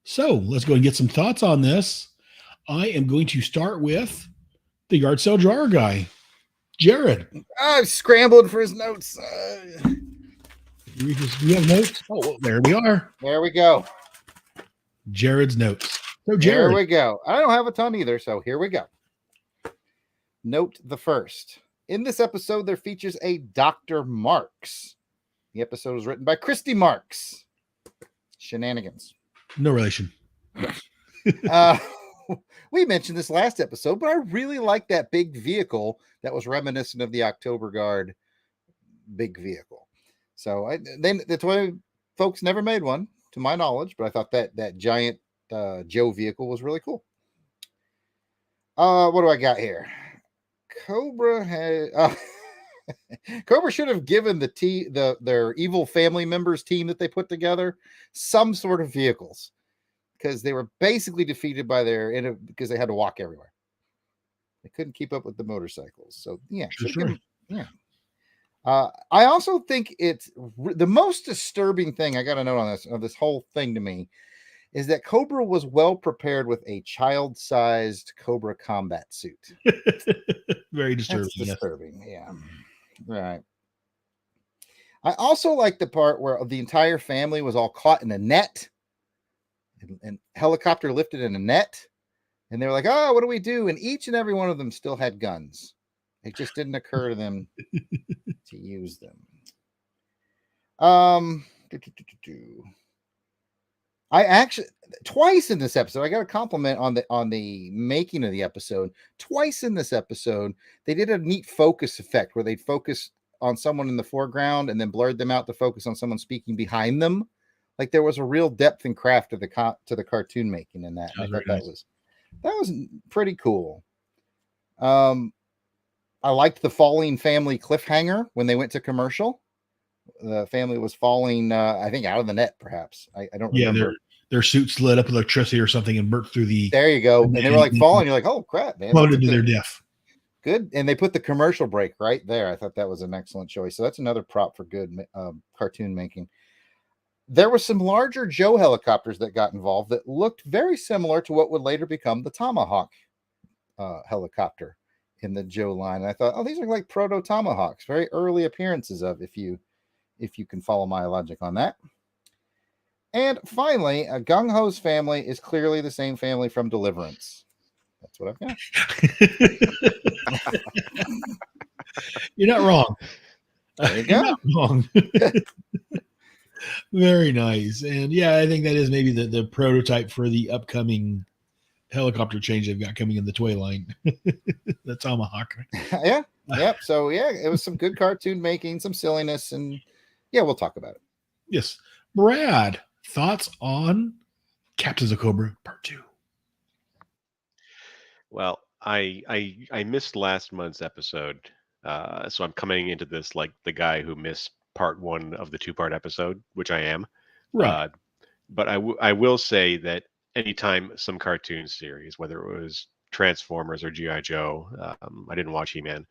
So let's go and get some thoughts on this. I am going to start with the yard sale drawer guy, Jared. I've scrambled for his notes. Do you have notes? Oh, well, there we are. There we go. Jared's notes. So, There Jared, we go. I don't have a ton either, so here we go. Note the first. In this episode, there features a Dr. Marks. The episode was written by Christy Marks. Shenanigans. no relation. We mentioned this last episode, but I really like that big vehicle that was reminiscent of the October Guard big vehicle. So the toy folks never made one, to my knowledge, but I thought that giant Joe vehicle was really cool. What do I got here? Cobra had Cobra should have given their evil family members team that they put together some sort of vehicles, because they were basically defeated by because they had to walk everywhere. They couldn't keep up with the motorcycles. So yeah, Sure. yeah. I also think it's the most disturbing thing I got to note on this whole thing to me is that Cobra was well prepared with a child-sized Cobra combat suit. Very disturbing. That's disturbing. Yeah. Right. I also like the part where the entire family was all caught in a net and helicopter lifted in a net. And they were like, oh, what do we do? And each and every one of them still had guns. It just didn't occur to them to use them. I actually twice in this episode, I got a compliment on the making of the episode. Twice in this episode, they did a neat focus effect where they'd focus on someone in the foreground and then blurred them out to focus on someone speaking behind them. Like there was a real depth and craft to the cartoon making in that. I thought that was pretty cool. I liked the falling family cliffhanger when they went to commercial. The family was falling, I think, out of the net, perhaps. I don't remember. Yeah, their suits lit up with electricity or something and burnt through the. There you go. And they were like falling. You're like, oh, crap, man. Floated to their death. Good. And they put the commercial break right there. I thought that was an excellent choice. So that's another prop for good cartoon making. There were some larger Joe helicopters that got involved that looked very similar to what would later become the Tomahawk helicopter in the Joe line. And I thought, oh, these are like proto Tomahawks, very early appearances of, if you can follow my logic on that. And finally, Gung Ho's family is clearly the same family from Deliverance. That's what I've got. You're not wrong. There you You're go. not wrong. Very nice. And yeah, I think that is maybe the prototype for the upcoming helicopter change they've got coming in the toy line. The Tomahawk. Yeah. Yep. So yeah, it was some good cartoon making, some silliness, and yeah, we'll talk about it. Yes. Brad, thoughts on Captives of Cobra Part 2? Well, I missed last month's episode, so I'm coming into this like the guy who missed part one of the two-part episode, which I am. Right. But I will say that anytime some cartoon series, whether it was Transformers or GI Joe, I didn't watch He-Man,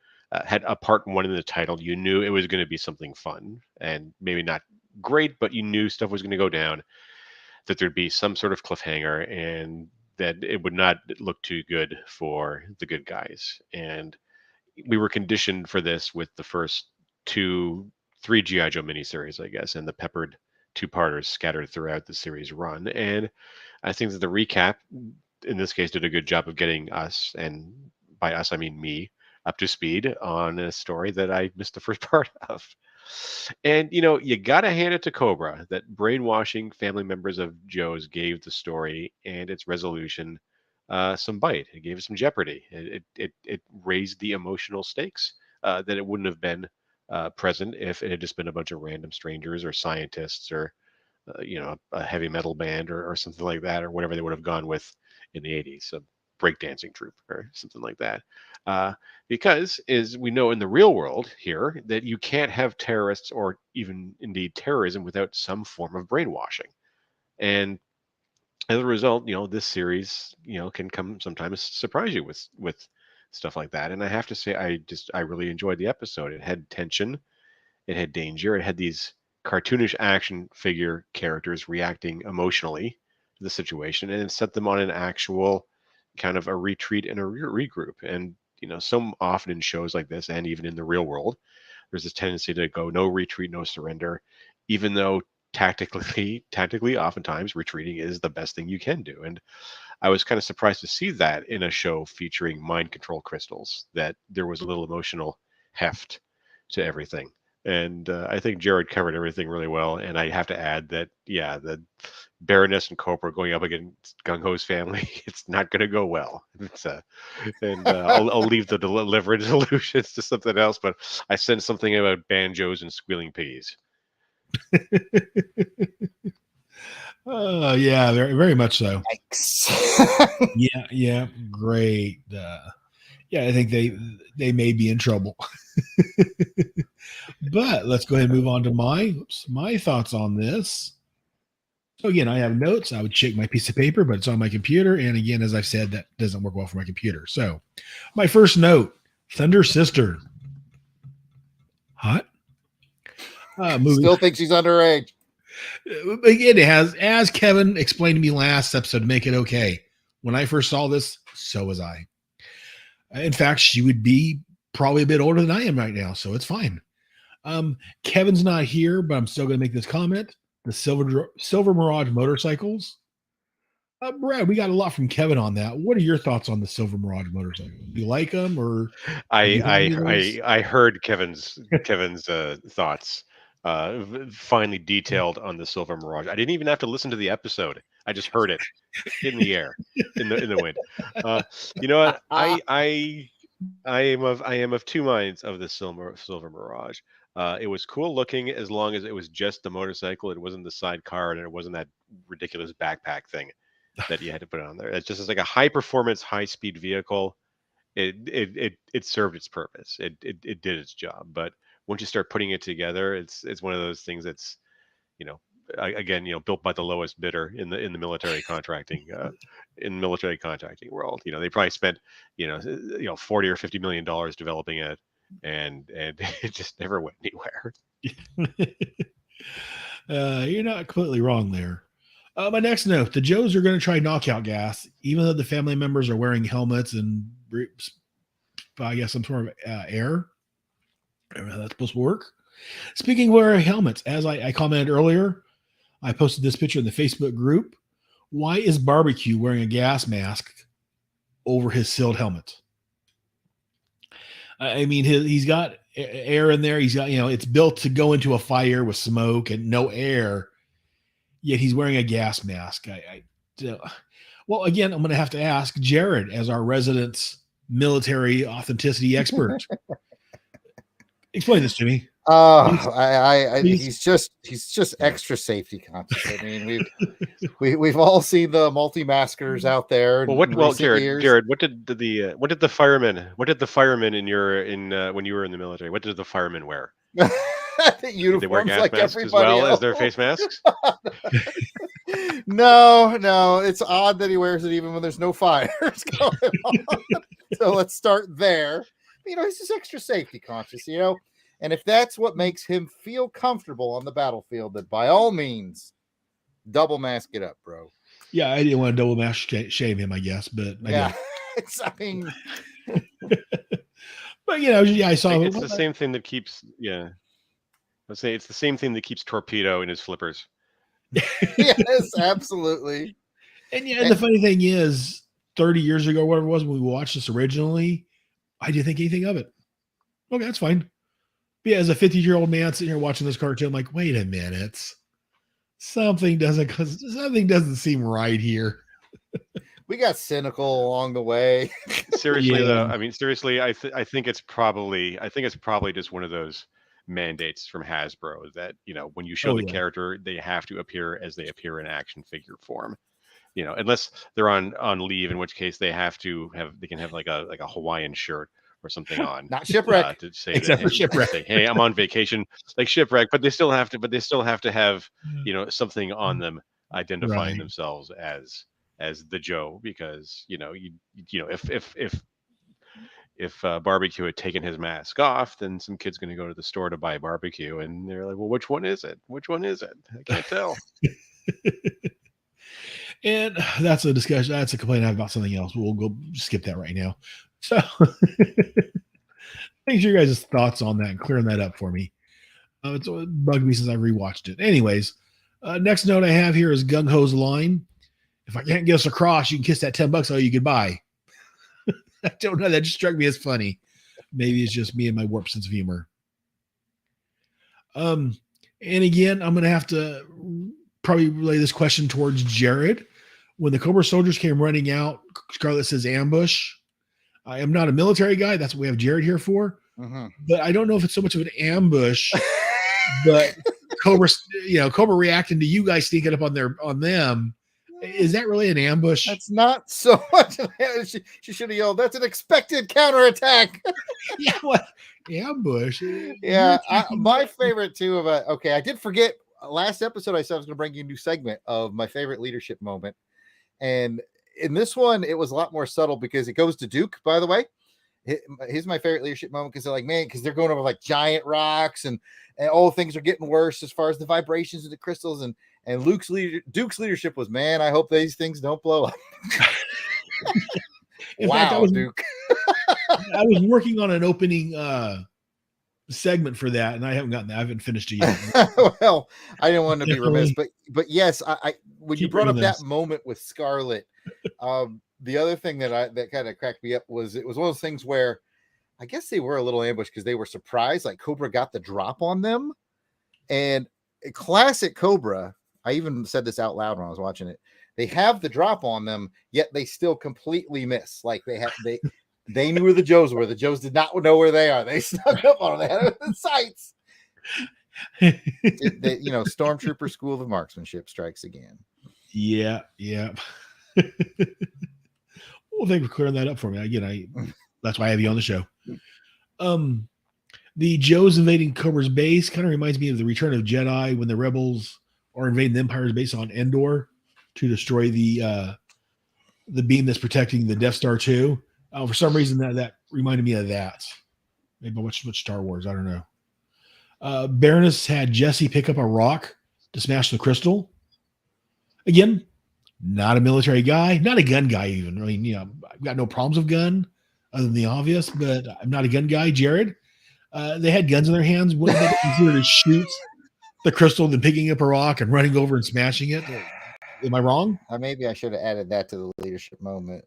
had a part one in the title, you knew it was going to be something fun and maybe not great, but you knew stuff was going to go down, that there'd be some sort of cliffhanger, and that it would not look too good for the good guys. And we were conditioned for this with the first three GI Joe miniseries, I guess, and the peppered two-parters scattered throughout the series run. And I think that the recap, in this case, did a good job of getting us, and by us I mean me, up to speed on a story that I missed the first part of. And you gotta hand it to Cobra that brainwashing family members of Joe's gave the story and its resolution some bite. It gave it some jeopardy. It raised the emotional stakes that it wouldn't have been present if it had just been a bunch of random strangers or scientists or a heavy metal band or something like that, or whatever they would have gone with in the 80s, a breakdancing troupe or something like that. Because, as we know in the real world here, that you can't have terrorists or even indeed terrorism without some form of brainwashing. And as a result, this series, can come sometimes surprise you with stuff like that. And I have to say, I really enjoyed the episode. It had tension, it had danger, it had these cartoonish action figure characters reacting emotionally to the situation, and it set them on an actual kind of a retreat and a regroup. And so often in shows like this, and even in the real world, there's this tendency to go no retreat, no surrender, even though tactically oftentimes retreating is the best thing you can do. And I was kind of surprised to see that in a show featuring mind control crystals, that there was a little emotional heft to everything. And I think Jared covered everything really well. And I have to add that, yeah, the Baroness and Cobra going up against Gung Ho's family, it's not going to go well. I'll leave the deliberate solutions to something else, but I said something about banjos and squealing piggies. Yeah, very, very much so. Yikes. Yeah, great. Yeah, I think they may be in trouble. But let's go ahead and move on to my thoughts on this. So again, I have notes. I would check my piece of paper, but it's on my computer. And again, as I've said, that doesn't work well for my computer. So my first note, Thunder Sister. Hot. Still thinks he's underage. It has, as Kevin explained to me last episode, make it okay. When I first saw this, so was I. In fact, she would be probably a bit older than I am right now, so it's fine. Kevin's not here, but I'm still going to make this comment. The Silver Mirage motorcycles. Brad, we got a lot from Kevin on that. What are your thoughts on the Silver Mirage motorcycles? Do you like them, or I heard Kevin's thoughts finally detailed on the Silver Mirage. I didn't even have to listen to the episode. I just heard it in the air, in the wind. You know what? I am of two minds of the Silver Mirage. It was cool looking as long as it was just the motorcycle. It wasn't the sidecar, and it wasn't that ridiculous backpack thing that you had to put on there. It's like a high performance, high speed vehicle. It served its purpose. It did its job. But once you start putting it together, it's one of those things that's, again, built by the lowest bidder in the military contracting world. They probably spent $40 or $50 million developing it, and it just never went anywhere. You're not completely wrong there. My next note: the Joes are going to try knockout gas, even though the family members are wearing helmets and I guess some sort of air. I don't know how that's supposed to work. Speaking of wearing helmets, as I commented earlier, I posted this picture in the Facebook group. Why is Barbecue wearing a gas mask over his sealed helmet? I mean, he's got air in there. He's got, it's built to go into a fire with smoke and no air. Yet he's wearing a gas mask. Well, again, I'm going to have to ask Jared as our resident military authenticity expert. Explain this to me. He's just extra safety conscious. I mean, we've all seen the multi-maskers out there. Well, Jared, what did the firemen in when you were in the military? What did the firemen wear? Uniforms, they wear gas like masks everybody as well else. as their face masks? No, it's odd that he wears it even when there's no fires going on. So let's start there. He's just extra safety conscious, and if that's what makes him feel comfortable on the battlefield, then by all means, double mask it up, bro. Yeah, I didn't want to double mask shame him, I guess, but yeah, but I saw it's the same thing that keeps let's say it's the same thing that keeps Torpedo in his flippers. Yes, absolutely. And the funny thing is, 30 years ago, whatever it was, when we watched this originally, I didn't think anything of it. Okay, that's fine. But yeah, as a 50-year-old man sitting here watching this cartoon, I'm like, wait a minute. Something doesn't seem right here. We got cynical along the way. Seriously, though, I mean, I think it's probably just one of those mandates from Hasbro that, when you show the character, they have to appear as they appear in action figure form. Unless they're on leave, in which case they can have like a Hawaiian shirt or something on. Not Shipwreck. To say Except for Shipwreck. Say, hey, I'm on vacation, like Shipwreck, but they still have to have, something on them identifying themselves as the Joe, because if Barbecue had taken his mask off, then some kid's going to go to the store to buy barbecue, and they're like, well, which one is it? I can't tell. And that's a discussion. That's a complaint I have about something else. We'll go skip that right now. So thanks for your guys' thoughts on that and clearing that up for me. It's bugged me since I rewatched it. Anyways, next note I have here is Gung Ho's line. If I can't get us across, you can kiss that $10 I owe you goodbye. I don't know. That just struck me as funny. Maybe it's just me and my warped sense of humor. And again, I'm going to have to probably relay this question towards Jared. When the Cobra soldiers came running out, Scarlet says ambush. I am not a military guy. That's what we have Jared here for. Mm-hmm. But I don't know if it's so much of an ambush, but Cobra reacting to you guys sneaking up on them. Is that really an ambush? That's not so much. She should have yelled, that's an expected counterattack. Yeah, what? Ambush. Yeah, my favorite too I did forget last episode I said I was going to bring you a new segment of my favorite leadership moment. And in this one, it was a lot more subtle because it goes to Duke, by the way. Here's my favorite leadership moment because they're like, man, because they're going over like giant rocks and all things are getting worse as far as the vibrations of the crystals. And Duke's leadership was, man, I hope these things don't blow up. Wow, Duke. I was working on an opening segment for that, and I haven't finished it yet. Well, I didn't want to be remiss, but yes, I when you brought up that moment with Scarlet, the other thing that kind of cracked me up was it was one of those things where I guess they were a little ambushed because they were surprised, like Cobra got the drop on them, and classic Cobra. I even said this out loud when I was watching it. They have the drop on them, yet they still completely miss. Like they knew where the Joes were. The Joes did not know where they are. They snuck up on them. They had the sights. Stormtrooper School of Marksmanship strikes again. Yeah. Well, thank you for clearing that up for me. Again, that's why I have you on the show. The Joes invading Cobra's base kind of reminds me of the Return of Jedi when the rebels are invading the Empire's base on Endor to destroy the beam that's protecting the Death Star 2. For some reason, that reminded me of that. Maybe I watched Star Wars. I don't know. Baroness had Jesse pick up a rock to smash the crystal. Again, not a military guy, not a gun guy even. I mean, I've got no problems with gun other than the obvious, but I'm not a gun guy. Jared, they had guns in their hands. Wouldn't they easier to shoot the crystal than picking up a rock and running over and smashing it? Am I wrong? Maybe I should have added that to the leadership moment.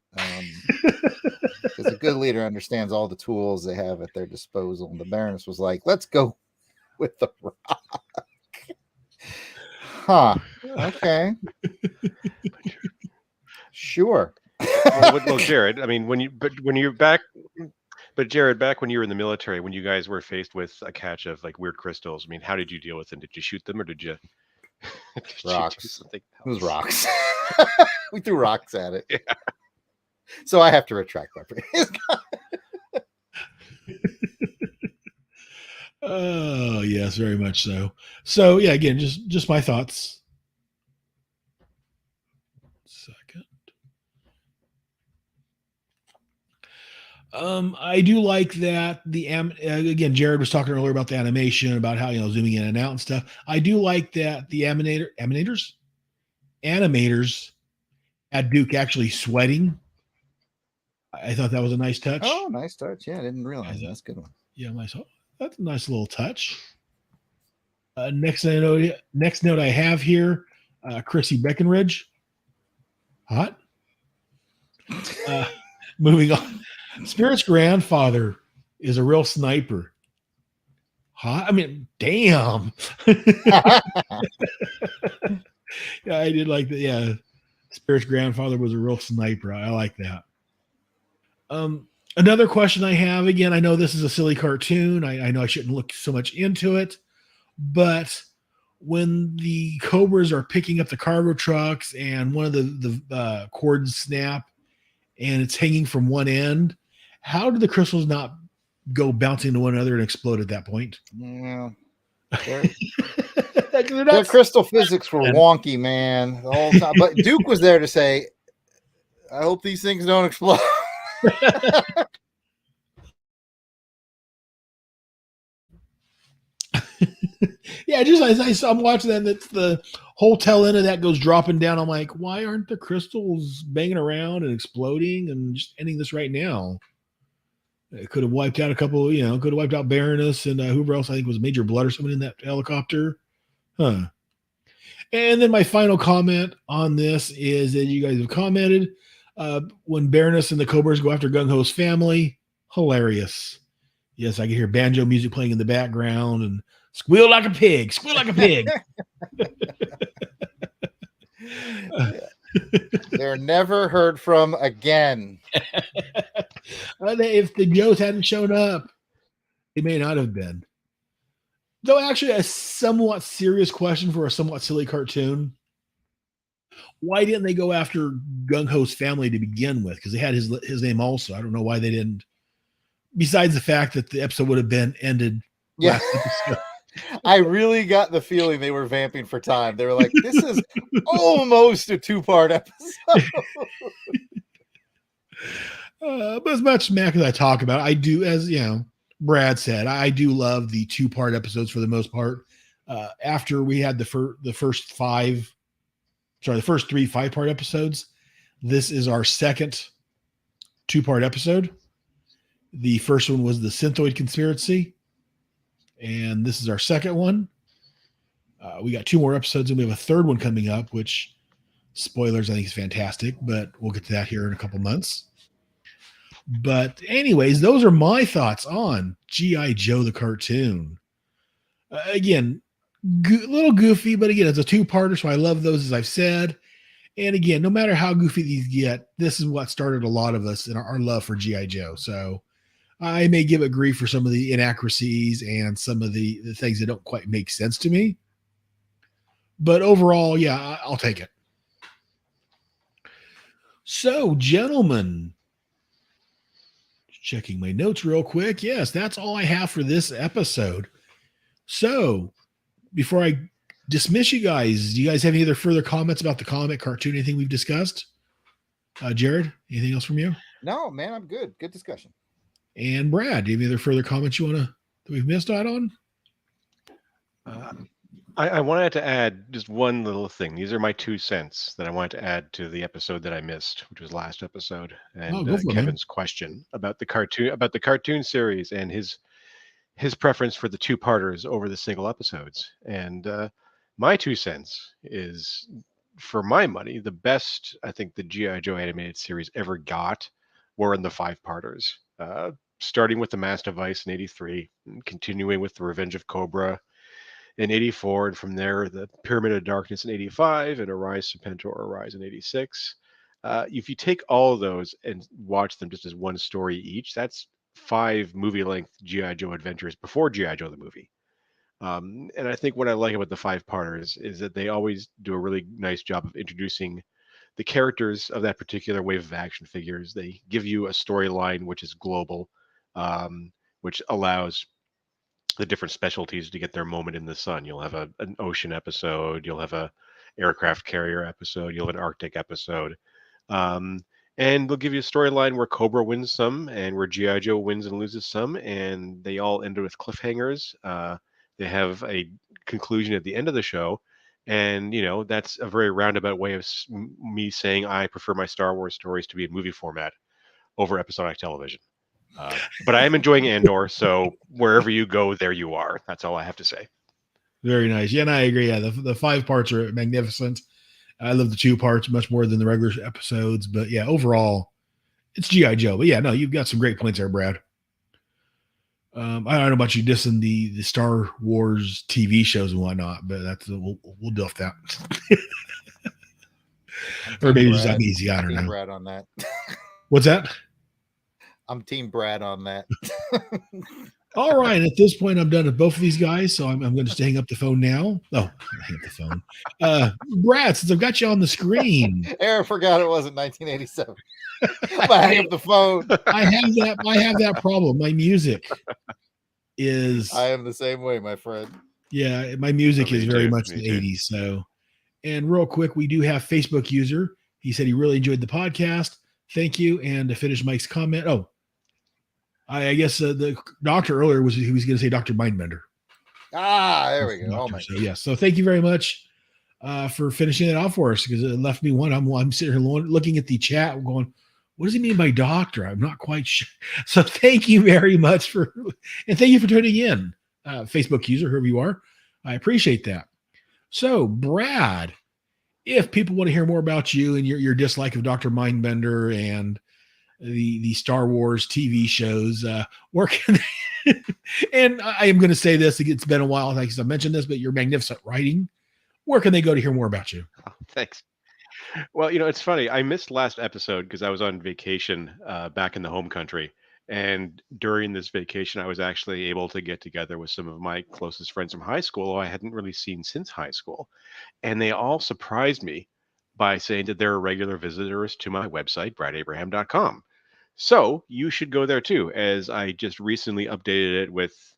Because a good leader understands all the tools they have at their disposal. And the Baroness was like, let's go with the rock. Huh. Okay. Sure. Well, Jared, I mean, when you're back, but Jared, back when you were in the military, when you guys were faced with a catch of like weird crystals, I mean, how did you deal with them? Did you shoot them or did you, did you do Rocks. something It was else? rocks. We threw rocks at it. Yeah. So I have to retract my previous Oh, yes, very much so. So, yeah, again, just my thoughts. Second. I do like that again, Jared was talking earlier about the animation, about how, zooming in and out and stuff. I do like that the animators had Duke actually sweating. I thought that was a nice touch. Oh, nice touch. Yeah, I didn't realize that. That's a good one. Yeah, that's a nice little touch. Next note I have here, Chrissy Beckenridge. Hot. Moving on. Spirit's grandfather is a real sniper. Hot. I mean, damn. Yeah, I did like that. Yeah. Spirit's grandfather was a real sniper. I like that. Another question I have, again, I know this is a silly cartoon. I know I shouldn't look so much into it, but when the Cobras are picking up the cargo trucks and one of the cords snap and it's hanging from one end, how did the crystals not go bouncing to one another and explode at that point? Yeah. Their Their crystal physics were wonky, man, the whole time. But Duke was there to say, I hope these things don't explode. Yeah, just as I'm watching that, that's the whole tail end of that goes dropping down. I'm like, why aren't the crystals banging around and exploding and just ending this right now? It could have wiped out a couple, could have wiped out Baroness and whoever else I think was Major Blood or someone in that helicopter. Huh. And then my final comment on this is that you guys have commented when Baroness and the Cobras go after Gung Ho's family, hilarious. Yes, I can hear banjo music playing in the background and squeal like a pig, squeal like a pig. They're never heard from again. If the Joes hadn't shown up, they may not have been. Though, actually, a somewhat serious question for a somewhat silly cartoon. Why didn't they go after Gung Ho's family to begin with? Because they had his name also. I don't know why they didn't. Besides the fact that the episode would have been ended. Yeah. I really got the feeling they were vamping for time. They were like, this is almost a 2-part episode. But as much smack as I talk about, I do, as Brad said, I do love the 2-part episodes for the most part. After we had the first 3 5-part episodes, this is our second 2-part episode. The first one was the Synthoid Conspiracy, and this is our second one. We got 2 more episodes, and we have a third one coming up, which, spoilers, I think is fantastic, but we'll get to that here in a couple months. But anyways, those are my thoughts on G.I. Joe the cartoon. Again, little goofy, but again, it's a 2-parter, so I love those, as I've said. And again, no matter how goofy these get, this is what started a lot of us in our love for G.I. Joe. So I may give it grief for some of the inaccuracies and some of the things that don't quite make sense to me. But overall, yeah, I'll take it. So, gentlemen, checking my notes real quick. Yes, that's all I have for this episode. So, before I dismiss you guys, do you guys have any other further comments about the comic, cartoon, anything we've discussed? Jared, anything else from you? No, man, I'm good. Good discussion. And Brad, do you have any other further comments that we've missed out on? I wanted to add just one little thing. These are my 2 cents that I wanted to add to the episode that I missed, which was last episode, and Kevin's question about the cartoon series and his preference for the 2-parters over the single episodes. And my 2 cents is for my money, the best I think the G.I. Joe animated series ever got were in the 5-parters. Starting with the Master Vice in '83, continuing with the Revenge of Cobra in '84, and from there, the Pyramid of Darkness in '85, and Arise Serpentor Arise in '86. If you take all of those and watch them just as one story each, that's 5 movie-length G.I. Joe adventures before G.I. Joe the movie. And I think what I like about the 5-parters is that they always do a really nice job of introducing the characters of that particular wave of action figures. They give you a storyline which is global, which allows the different specialties to get their moment in the sun. You'll have an ocean episode, you'll have a aircraft carrier episode, you'll have an Arctic episode. Um, and they'll give you a storyline where Cobra wins some and where G.I. Joe wins and loses some, and they all end with cliffhangers. They have a conclusion at the end of the show. And, that's a very roundabout way of me saying I prefer my Star Wars stories to be in movie format over episodic television. But I am enjoying Andor, so wherever you go, there you are. That's all I have to say. Very nice. Yeah, and I agree. Yeah, the 5 parts are magnificent. I love the 2 parts much more than the regular episodes. But yeah, overall, it's G.I. Joe. But yeah, no, you've got some great points there, Brad. I don't know about you dissing the Star Wars TV shows and whatnot, but we'll deal with that. Or maybe just I'm easy. I don't know. Brad on that. What's that? I'm Team Brad on that. All right. At this point, I'm done with both of these guys, so I'm going to just hang up the phone now. Oh, hang up the phone. Brad, since I've got you on the screen. Aaron forgot it wasn't 1987. I hang up the phone. I have that problem. My music is. I am the same way, my friend. Yeah, my music is very much the 80s. So, and real quick, we do have Facebook user. He said he really enjoyed the podcast. Thank you. And to finish Mike's comment, I guess the doctor earlier he was going to say Dr. Mindbender. There we go. So, yes. So thank you very much for finishing it off for us, because it left me one. I'm sitting here looking at the chat going, what does he mean by doctor? I'm not quite sure. So thank you very much and thank you for tuning in, Facebook user, whoever you are. I appreciate that. So Brad, if people want to hear more about you and your dislike of Dr. Mindbender and the Star Wars TV shows, where can they, and I am going to say this, it's been a while, thanks, I mentioned this, but your magnificent writing, where can they go to hear more about you? Oh, thanks. Well, it's funny. I missed last episode because I was on vacation back in the home country. And during this vacation, I was actually able to get together with some of my closest friends from high school who I hadn't really seen since high school. And they all surprised me by saying that they're regular visitors to my website, bradabraham.com. So you should go there too, as I just recently updated it with,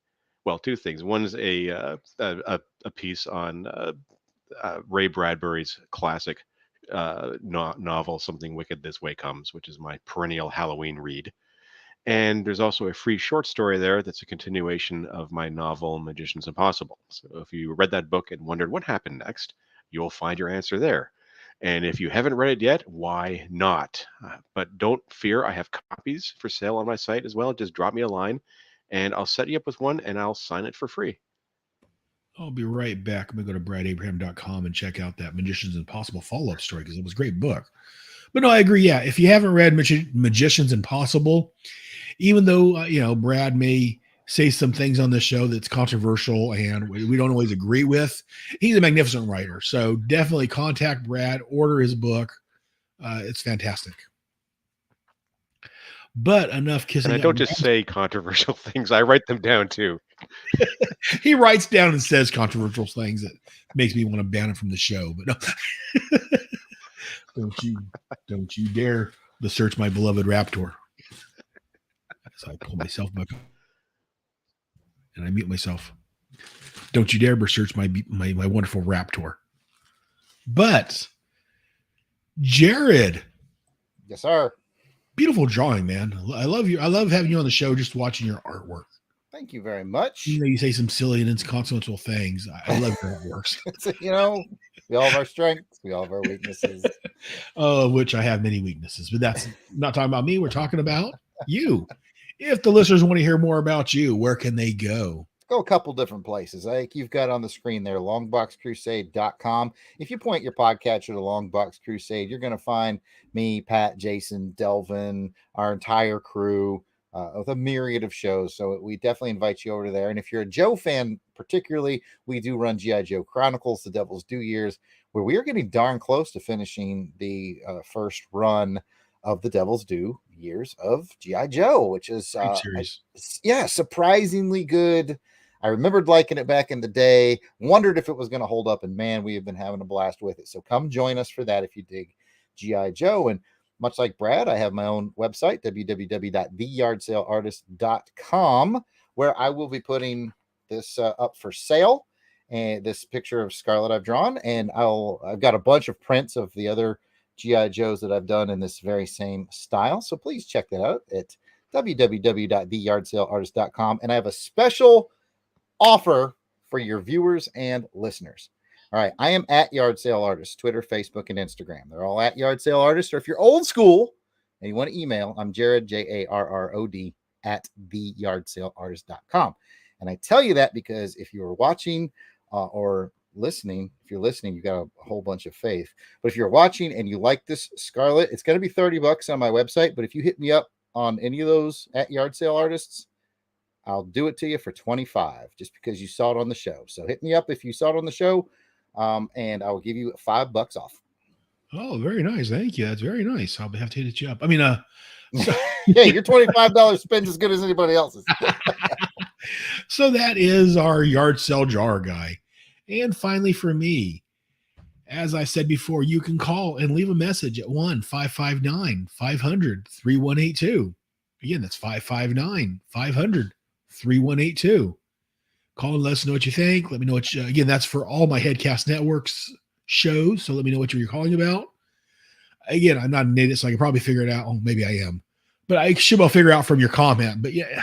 2 things. One is a piece on Ray Bradbury's classic novel, Something Wicked This Way Comes, which is my perennial Halloween read. And there's also a free short story there that's a continuation of my novel, Magician's Impossible. So if you read that book and wondered what happened next, you'll find your answer there. And if you haven't read it yet, why not? But don't fear, I have copies for sale on my site as well. Just drop me a line and I'll set you up with one and I'll sign it for free. I'll be right back. I'm going to go to bradabraham.com and check out that Magician's Impossible follow-up story, because it was a great book. But no, I agree. Yeah, if you haven't read Magician's Impossible, even though, Brad may say some things on this show that's controversial and we don't always agree with, he's a magnificent writer. So definitely contact Brad, order his book. It's fantastic. But enough kissing. And I don't just say controversial things. I write them down too. He writes down and says controversial things that makes me want to ban him from the show. But no. don't you dare to search my beloved Raptor. So I pull myself back and I mute myself. Don't you dare search my wonderful Raptor. But Jared. Yes, sir. Beautiful drawing, man. I love you. I love having you on the show, just watching your artwork. Thank you very much. You say some silly and inconsequential things. I love your artwork. We all have our strengths. We all have our weaknesses. Which I have many weaknesses, but that's not talking about me. We're talking about you. If the listeners want to hear more about you, where can they go? go a couple different places. Like you've got on the screen there, longboxcrusade.com. If you point your podcatcher to Longbox Crusade, you're going to find me, Pat, Jason, Delvin, our entire crew with a myriad of shows. So we definitely invite you over there. And if you're a Joe fan, particularly, we do run G.I. Joe Chronicles, The Devil's Due Years, where we are getting darn close to finishing the first run of The Devil's Due Years of G.I. Joe, which is series. surprisingly good. I remembered liking it back in the day, wondered if it was going to hold up, and man, we have been having a blast with it. So come join us for that if you dig G.I. Joe. And much like Brad, I have my own website, www.theyardsaleartist.com, where I will be putting this up for sale, and this picture of Scarlet I've drawn, and I've got a bunch of prints of the other G.I. Joes that I've done in this very same style. So please check that out at www.theyardsaleartist.com. And I have a special offer for your viewers and listeners. All right, I am at Yard Sale Artist, Twitter, Facebook, and Instagram. They're all at Yard Sale Artist. Or if you're old school and you want to email, I'm Jared, Jarrod, at theyardsaleartist.com. And I tell you that because if you are watching or listening, if you're listening, you got a whole bunch of faith. But if you're watching and you like this Scarlet, it's going to be $30 on my website. But if you hit me up on any of those at Yard Sale Artists, I'll do it to you for $25 just because you saw it on the show. So hit me up if you saw it on the show, and I will give you $5 off. Oh, very nice. Thank you. That's very nice. I'll have to hit you up. I mean, Hey, your $25 spend as good as anybody else's. So that is our yard sale jar guy. And finally, for me, as I said before, you can call and leave a message at 1-559-500-3182. Again, that's 559-500-3182. Call and let us know what you think. Let me know what again, that's for all my Headcast Networks shows. So let me know what you're calling about. Again, I'm not an idiot, so I can probably figure it out. Oh, maybe I am. But I should well figure out from your comment. But yeah,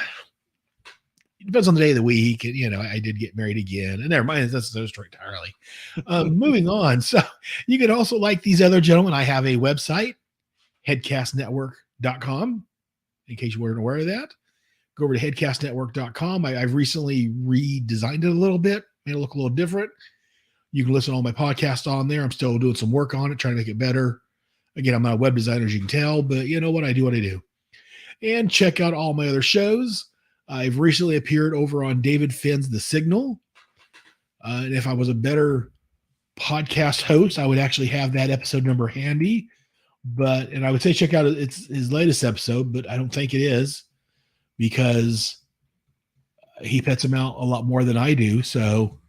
it depends on the day of the week. And, I did get married again. And never mind, that's another story entirely. Moving on. So you can also, like these other gentlemen, I have a website, headcastnetwork.com, in case you weren't aware of that. Go over to headcastnetwork.com. I've recently redesigned it a little bit, made it look a little different. You can listen to all my podcasts on there. I'm still doing some work on it, trying to make it better. Again, I'm not a web designer, as you can tell, but you know what? I do what I do. And check out all my other shows. I've recently appeared over on David Finn's The Signal. And if I was a better podcast host, I would actually have that episode number handy. And I would say check out his latest episode, but I don't think it is because he pets him out a lot more than I do. So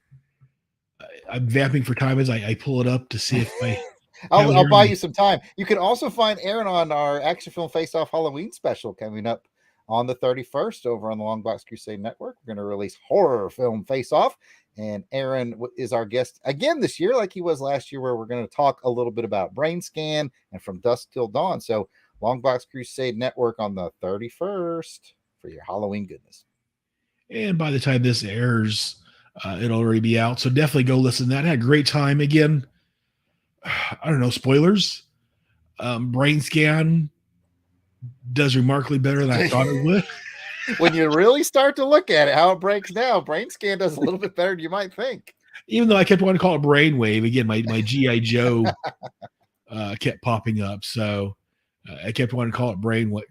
I'm vamping for time as I pull it up to see if I'll buy you some time. You can also find Aaron on our Action Film Face Off Halloween special coming up on the 31st over on the Longbox Crusade Network. We're going to release horror film Face Off, and Aaron is our guest again this year, like he was last year, where we're going to talk a little bit about Brain Scan and From Dusk Till Dawn. So Longbox Crusade Network on the 31st for your Halloween goodness. And by the time this airs, it'll already be out. So definitely go listen to that. I had a great time. Again, I don't know, spoilers. Brain Scan does remarkably better than I thought it would. When you really start to look at it, how it breaks down, Brain Scan does a little bit better than you might think. Even though I kept wanting to call it Brainwave. Again, my G.I. Joe kept popping up. So I kept wanting to call it Brainwave.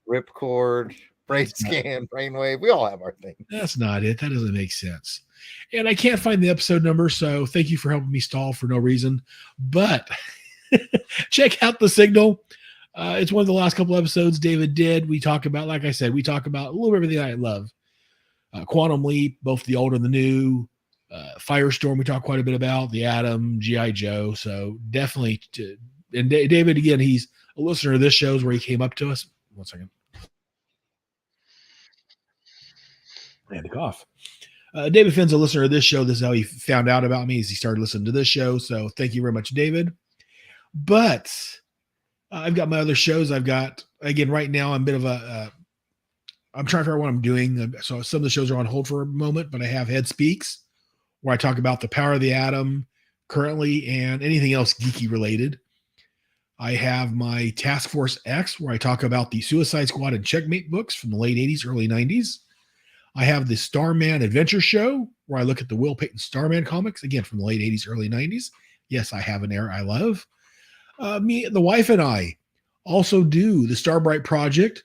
Ripcord, Brain Scan, Brainwave. We all have our thing. That's not it. That doesn't make sense. And I can't find the episode number, so thank you for helping me stall for no reason. But check out The Signal. It's one of the last couple episodes David did. We talk about, like I said, we talk about a little bit of everything I love. Quantum Leap, both the old and the new. Firestorm, we talk quite a bit about. The Atom, G.I. Joe. So definitely. And David, again, he's a listener of this show, where he came up to us. 1 second. I had to cough. David Finn's a listener of this show. This is how he found out about me, as he started listening to this show. So thank you very much, David. But I've got my other shows. I've got, again, right now, I'm a bit of I'm trying to figure out what I'm doing. So some of the shows are on hold for a moment, but I have Head Speaks, where I talk about the power of the atom currently and anything else geeky related. I have my Task Force X, where I talk about the Suicide Squad and Checkmate books from the late 80s, early 90s. I have the Starman Adventure Show, where I look at the Will Payton Starman comics, again, from the late 80s, early 90s. Yes, I have an era I love. Me, the wife, and I also do the Starbright Project.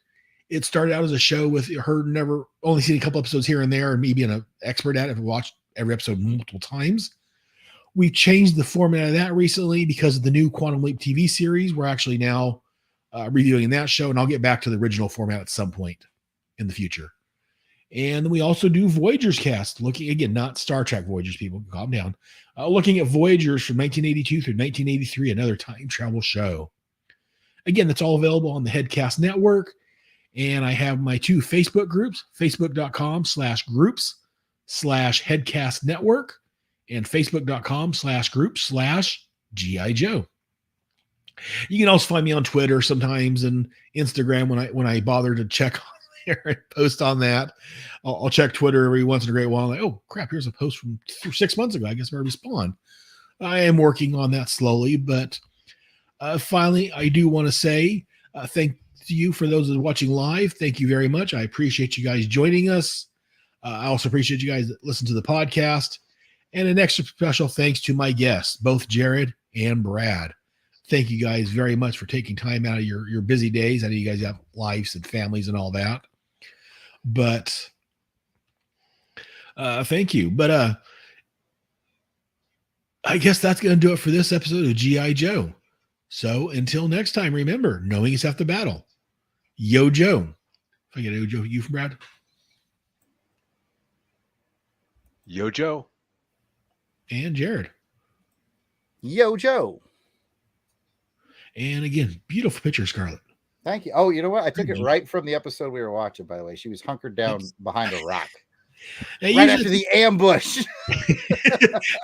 It started out as a show with her never only seeing a couple episodes here and there, and me being an expert at it. I've watched every episode multiple times. We've changed the format of that recently because of the new Quantum Leap TV series. We're actually now reviewing that show, and I'll get back to the original format at some point in the future. And then we also do Voyagers Cast, looking, again, not Star Trek Voyagers, people, calm down. Looking at Voyagers from 1982 through 1983, another time travel show. Again, that's all available on the Headcast network. And I have my 2 Facebook groups, facebook.com/groups/Headcast network and facebook.com/groups/GI Joe. You can also find me on Twitter sometimes and Instagram when I bother to check on there and post on that. I'll check Twitter every once in a great while. Like, oh crap, here's a post from 6 months ago. I guess I respond. I am working on that slowly, but finally, I do want to say thank you for those that are watching live. Thank you very much. I appreciate you guys joining us. I also appreciate you guys that listen to the podcast. And an extra special thanks to my guests, both Jared and Brad. Thank you guys very much for taking time out of your busy days. I know you guys have lives and families and all that. But thank you. But I guess that's going to do it for this episode of G.I. Joe. So until next time, remember, knowing is half the battle. Yo, Joe. If I get a Yo, Joe, you from Brad? Yo, Joe. And Jared. Yo, Joe. And again, beautiful picture, Scarlett. Thank you. Oh, you know what? I took it right from the episode we were watching, by the way. She was hunkered down behind a rock. Right after the ambush. Yeah,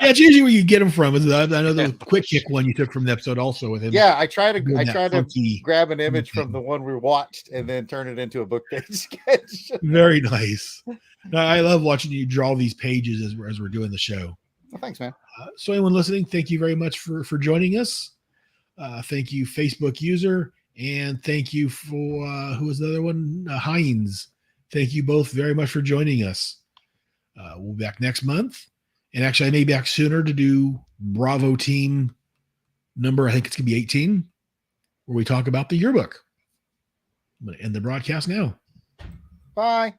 it's usually where you get them from. I know the quick kick one you took from the episode also with him. Yeah, I try to grab an image from the one we watched and then turn it into a book page sketch. Very nice. I love watching you draw these pages as we're doing the show. Well, thanks, man. So anyone listening, thank you very much for joining us. Thank you, Facebook user, and thank you for who was the other one? Hines. Thank you both very much for joining us. We'll be back next month. And actually, I may be back sooner to do Bravo team number, I think it's going to be 18, where we talk about the yearbook. I'm going to end the broadcast now. Bye.